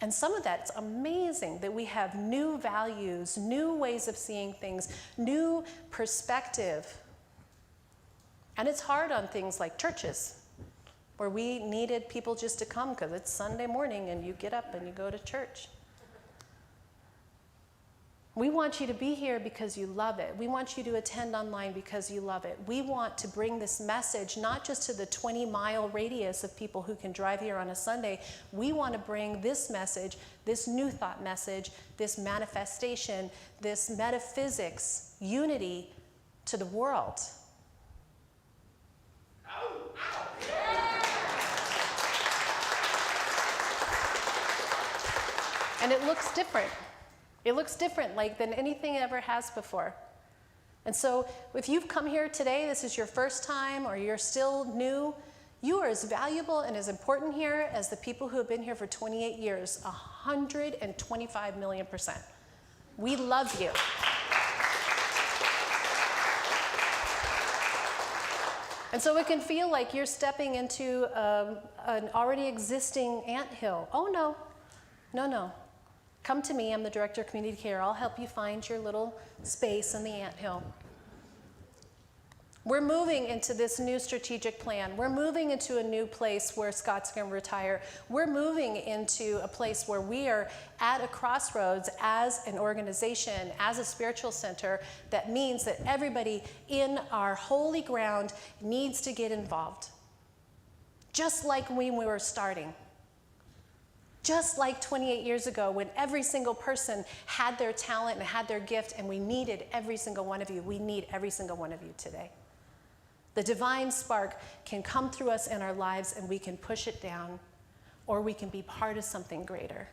And some of that's amazing, that we have new values, new ways of seeing things, new perspective. And it's hard on things like churches, where we needed people just to come because it's Sunday morning and you get up and you go to church. We want you to be here because you love it. We want you to attend online because you love it. We want to bring this message not just to the 20-mile radius of people who can drive here on a Sunday. We want to bring this message, this new thought message, this manifestation, this metaphysics, unity to the world. And it looks different. It looks different than anything it ever has before. And so if you've come here today, this is your first time, or you're still new, You are as valuable and as important here as the people who have been here for 28 years, 125 million %. We love you. And so it can feel like you're stepping into an already existing anthill. Oh, no. No, no. Come to me. I'm the Director of Community Care. I'll help you find your little space in the anthill. We're moving into this new strategic plan. We're moving into a new place where Scott's going to retire. We're moving into a place where we are at a crossroads as an organization, as a spiritual center. That means that everybody in our holy ground needs to get involved. Just like when we were starting. Just like 28 years ago when every single person had their talent and had their gift, and we needed every single one of you. We need every single one of you today. The divine spark can come through us in our lives, and we can push it down, or we can be part of something greater.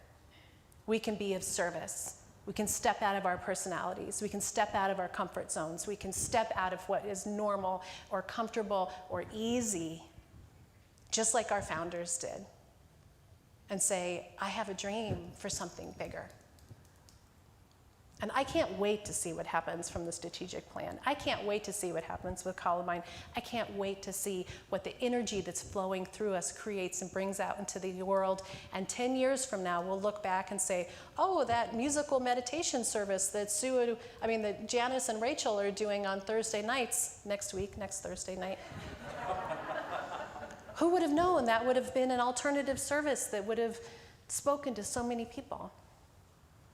We can be of service. We can step out of our personalities. We can step out of our comfort zones. We can step out of what is normal or comfortable or easy, just like our founders did, and say, I have a dream for something bigger. And I can't wait to see what happens from the strategic plan. I can't wait to see what happens with Columbine. I can't wait to see what the energy that's flowing through us creates and brings out into the world. And 10 years from now, we'll look back and say, oh, that musical meditation service that that Janice and Rachel are doing on Thursday nights, next Thursday night. Who would have known that would have been an alternative service that would have spoken to so many people?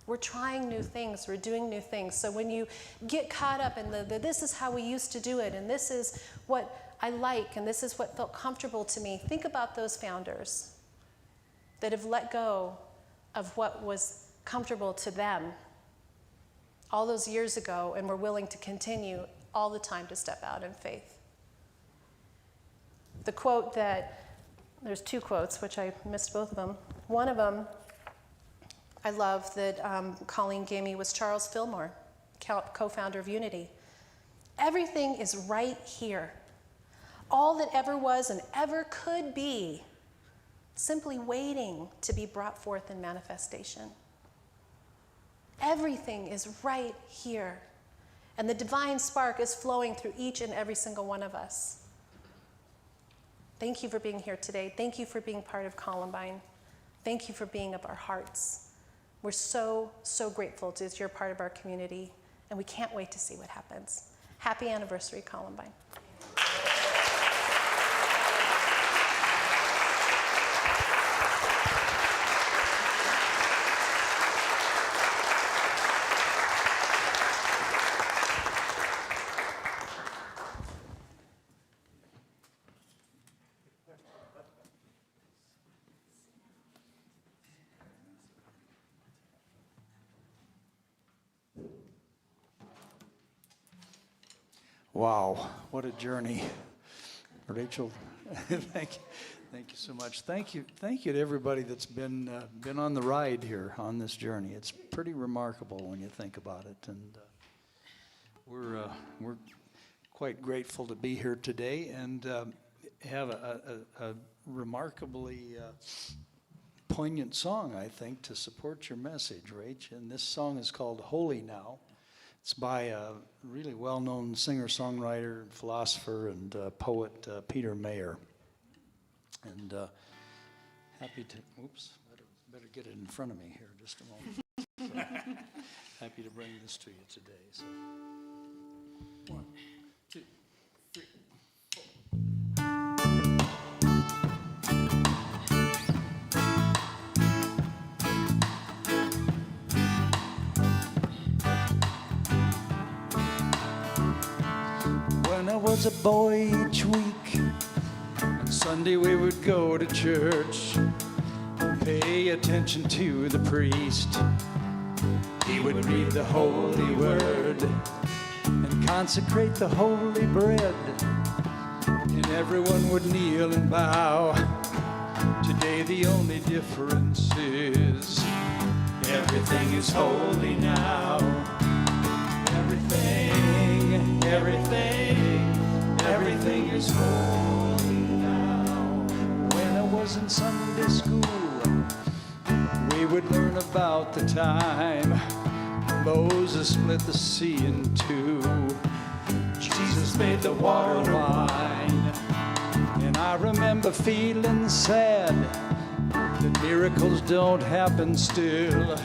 We're trying new things, we're doing new things. So when you get caught up in the this is how we used to do it, and this is what I like, and this is what felt comfortable to me, think about those founders that have let go of what was comfortable to them all those years ago and were willing to continue all the time to step out in faith. The quote there's two quotes, which I missed both of them. One of them I love that Colleen gave me was Charles Fillmore, co-founder of Unity. Everything is right here. All that ever was and ever could be, simply waiting to be brought forth in manifestation. Everything is right here. And the divine spark is flowing through each and every single one of us. Thank you for being here today. Thank you for being part of Columbine. Thank you for being of our hearts. We're so, so grateful that you're part of our community, and we can't wait to see what happens. Happy anniversary, Columbine. Wow, what a journey. Rachel, thank you so much. Thank you to everybody that's been on the ride here on this journey. It's pretty remarkable when you think about it, and we're quite grateful to be here today and have a remarkably poignant song, I think, to support your message, Rach. And this song is called "Holy Now." It's by a really well-known singer-songwriter, philosopher, and poet, Peter Mayer. And happy to, better get it in front of me here just a moment. So, happy to bring this to you today. So, 1, 2, 3, 4. When I was a boy each week, on Sunday we would go to church, pay attention to the priest. He would read the holy word and consecrate the holy bread, and everyone would kneel and bow. Today the only difference is everything is holy now. Everything is holy now. was in Sunday school, we would learn about the time Moses split the sea in two. Jesus made the water wine. And I remember feeling sad that miracles don't happen still.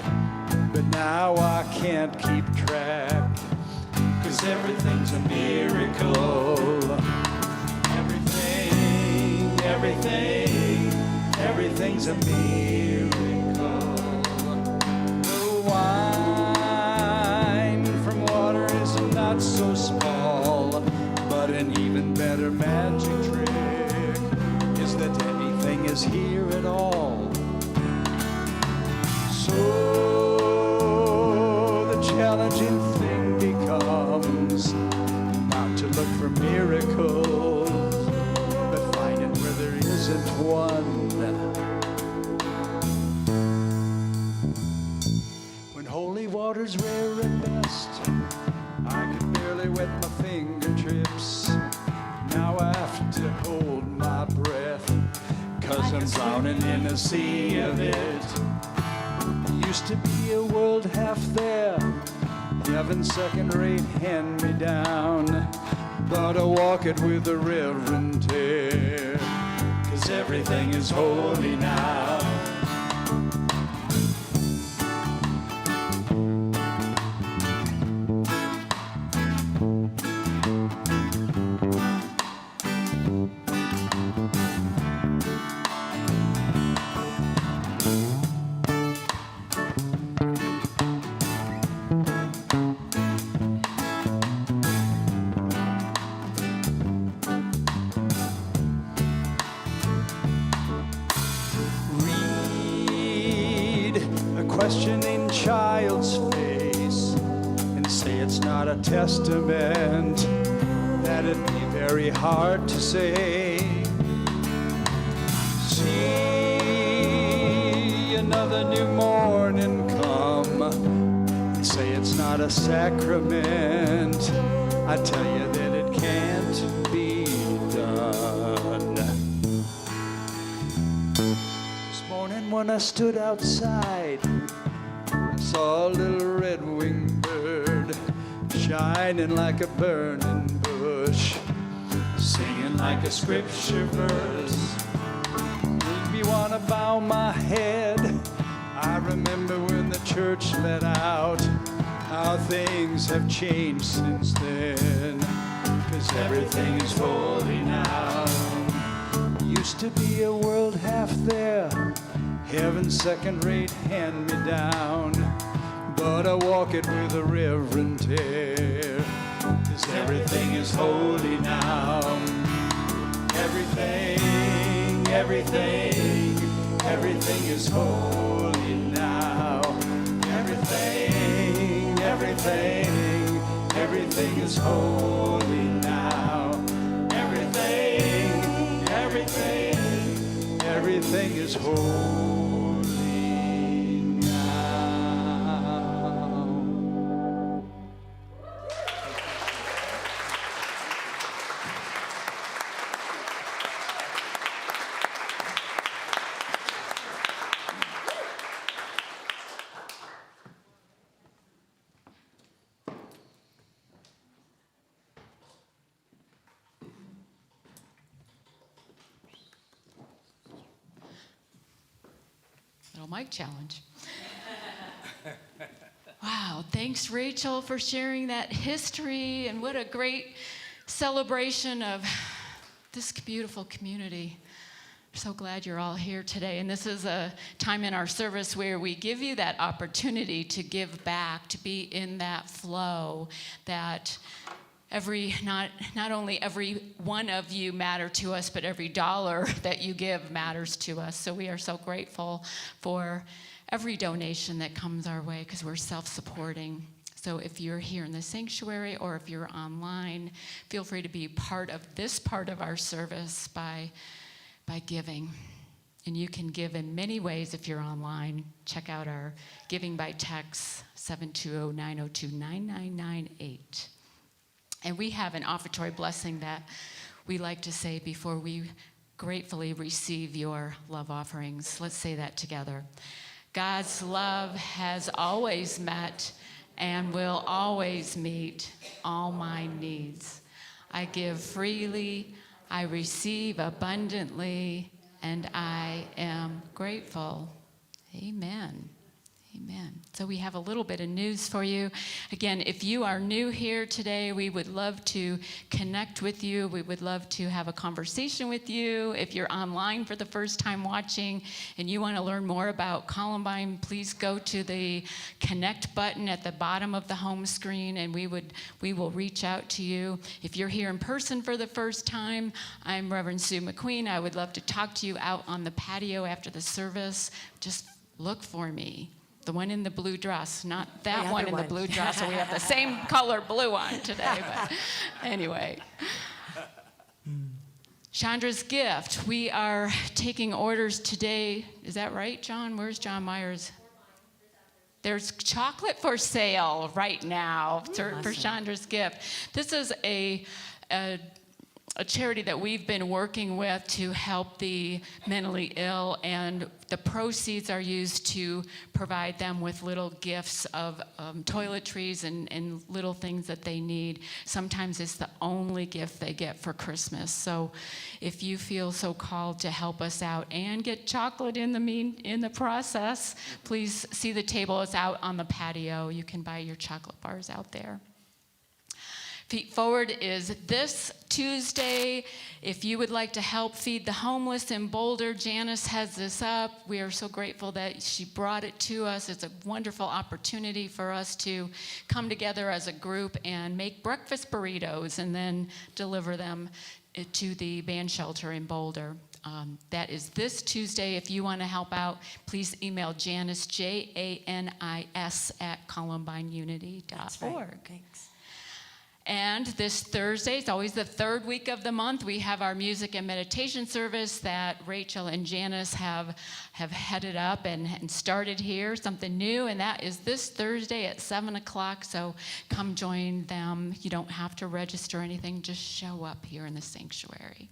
But now I can't keep track, 'cause everything's a miracle. Everything's a miracle. The wine from water is not so small, but an even better magic trick is that anything is here at all. So the challenging thing becomes not to look for miracles, but finding where there isn't one. When holy water's rare at best, I can barely wet my fingertips. Now I have to hold my breath, 'cause I'm drowning in a sea of it. Used to be a world half there, heaven second-rate hand-me-down, but I walk it with a reverent air, 'cause everything is holy now. Questioning child's face and say it's not a testament, that'd be very hard to say. See another new morning come and say it's not a sacrament. I tell you that it can't be done. This morning when I stood outside, saw a little red-winged bird shining like a burning bush, singing like a scripture verse. Made me want to bow my head. I remember when the church let out, how things have changed since then, 'cause everything is holy now. Used to be a world half there, heaven's second-rate hand-me-down, but I walk it with a reverent air, 'cause everything is holy now. Everything is holy now. Everything is holy now. Everything is holy now. Little mic challenge. Wow, thanks Rachel for sharing that history, and what a great celebration of this beautiful community. So glad you're all here today, and this is a time in our service where we give you that opportunity to give back, to be in that flow that not only every one of you matter to us, but every dollar that you give matters to us. So we are so grateful for every donation that comes our way, because we're self-supporting. So if you're here in the sanctuary or if you're online, feel free to be part of this part of our service by giving. And you can give in many ways if you're online. Check out our giving by text, 720-902-9998. And we have an offertory blessing that we like to say before we gratefully receive your love offerings. Let's say that together. God's love has always met and will always meet all my needs. I give freely, I receive abundantly, and I am grateful. Amen. Amen. So we have a little bit of news for you. Again, if you are new here today, we would love to connect with you. We would love to have a conversation with you. If you're online for the first time watching and you want to learn more about Columbine, please go to the connect button at the bottom of the home screen and we will reach out to you. If you're here in person for the first time, I'm Reverend Sue McQueen. I would love to talk to you out on the patio after the service. Just look for me. The one in the blue dress, not that The one other in the one. blue dress. So we have the same color blue on today. But anyway. Chandra's gift. We are taking orders today. Is that right, John? Where's John Myers? There's chocolate for sale right now for Chandra's gift. This is a charity that we've been working with to help the mentally ill, and the proceeds are used to provide them with little gifts of toiletries and little things that they need. Sometimes it's the only gift they get for Christmas. So if you feel so called to help us out and get chocolate in the process, please see the table is out on the patio. You can buy your chocolate bars out there. Feet Forward is this Tuesday. If you would like to help feed the homeless in Boulder, Janice has this up. We are so grateful that she brought it to us. It's a wonderful opportunity for us to come together as a group and make breakfast burritos and then deliver them to the band shelter in Boulder. That is this Tuesday. If you want to help out, please email Janice, JANIS, @columbineunity.org. That's right. Thanks. And this Thursday, it's always the third week of the month, we have our music and meditation service that Rachel and Janice have headed up and started here, something new, and that is this Thursday at 7 o'clock, so come join them. You don't have to register or anything, just show up here in the sanctuary.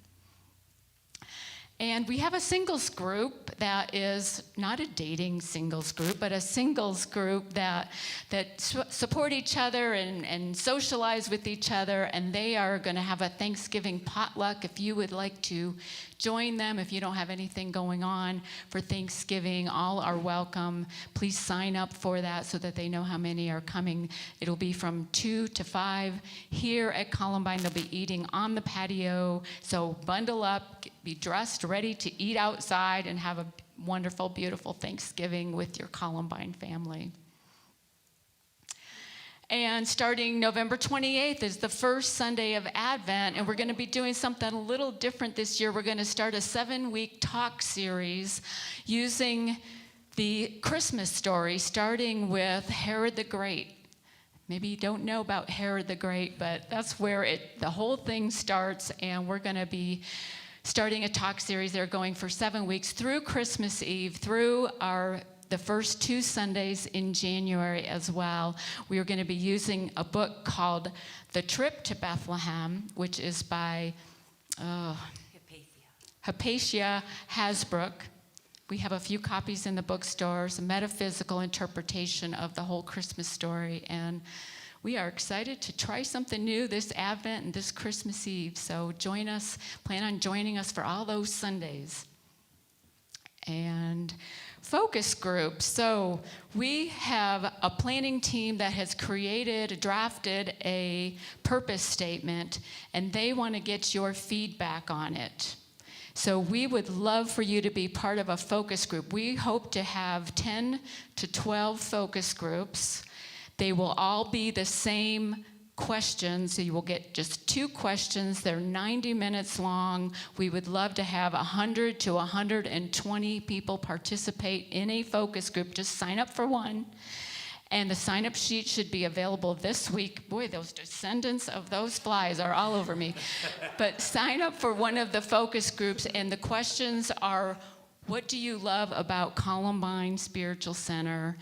And we have a singles group that is not a dating singles group, but a singles group that support each other and socialize with each other. And they are going to have a Thanksgiving potluck. If you would like to join them, if you don't have anything going on for Thanksgiving, all are welcome. Please sign up for that so that they know how many are coming. It'll be from 2 to 5 here at Columbine. They'll be eating on the patio. So bundle up, be dressed, ready to eat outside, and have a wonderful, beautiful Thanksgiving with your Columbine family. And starting November 28th is the first Sunday of Advent, and we're going to be doing something a little different this year. We're going to start a 7-week talk series using the Christmas story, starting with Herod the Great. Maybe you don't know about Herod the Great, but that's where the whole thing starts, and we're going to be starting a talk series. They're going for 7 weeks through Christmas Eve, through the first 2 Sundays in January as well. We are going to be using a book called The Trip to Bethlehem, which is by Hypatia Hasbrook. We have a few copies in the bookstores, a metaphysical interpretation of the whole Christmas story, and we are excited to try something new this Advent and this Christmas Eve. So join us, plan on joining us for all those Sundays. And focus groups. So we have a planning team that has drafted a purpose statement, and they want to get your feedback on it. So we would love for you to be part of a focus group. We hope to have 10 to 12 focus groups. They will all be the same questions, so you will get just 2 questions. They're 90 minutes long. We would love to have 100 to 120 people participate in a focus group. Just sign up for one. And the sign-up sheet should be available this week. Boy, those descendants of those flies are all over me. But sign up for one of the focus groups, and the questions are, what do you love about Columbine Spiritual Center?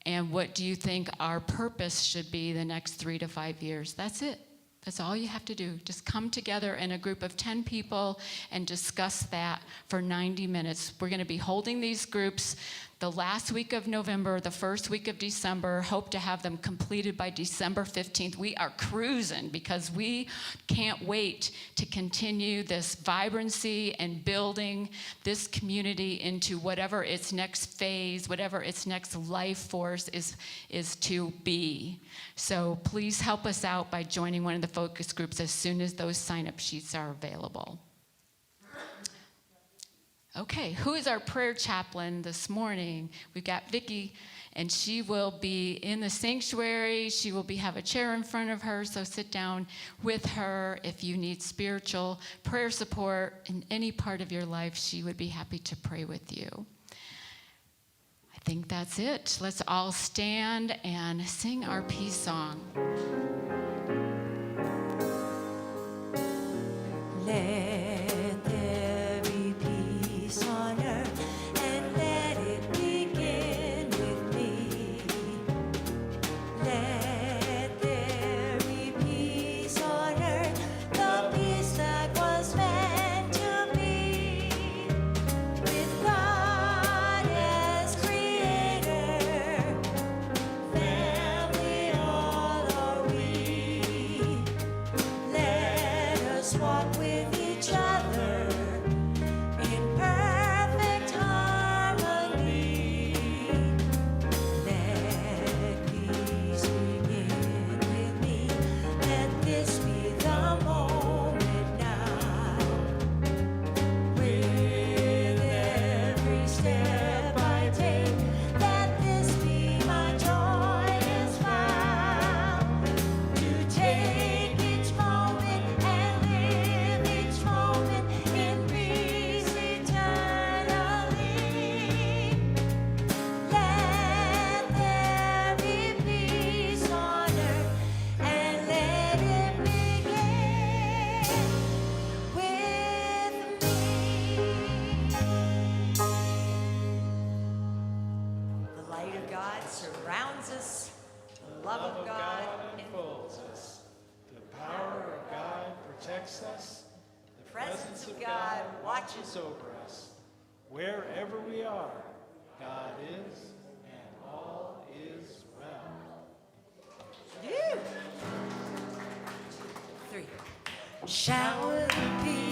And what do you think our purpose should be the next 3 to 5 years? That's it. That's all you have to do. Just come together in a group of 10 people and discuss that for 90 minutes. We're going to be holding these groups the last week of November, the first week of December. Hope to have them completed by December 15th. We are cruising because we can't wait to continue this vibrancy and building this community into whatever its next phase, whatever its next life force is to be. So please help us out by joining one of the focus groups as soon as those sign-up sheets are available. Okay, who is our prayer chaplain this morning? We've got Vicki, and she will be in the sanctuary. She will have a chair in front of her, so sit down with her. If you need spiritual prayer support in any part of your life, she would be happy to pray with you. I think that's it. Let's all stand and sing our peace song. Let there be peace on earth, and let it begin with me. Let there be peace on earth, the peace that was meant to be. With God as creator, family all are we. Let us walk with each other in perfect harmony. Let peace begin with me. Let this be the moment now. With every step I take, let this be my joyous vow. To take each moment and live each moment in peace eternally. Let there be peace on earth, and let it begin with me. The light of God surrounds us. The love of God enfolds us. The power of God protects us. the presence of God watches over us. Wherever we are, God is, and all is well. you. 3. Shower the peace.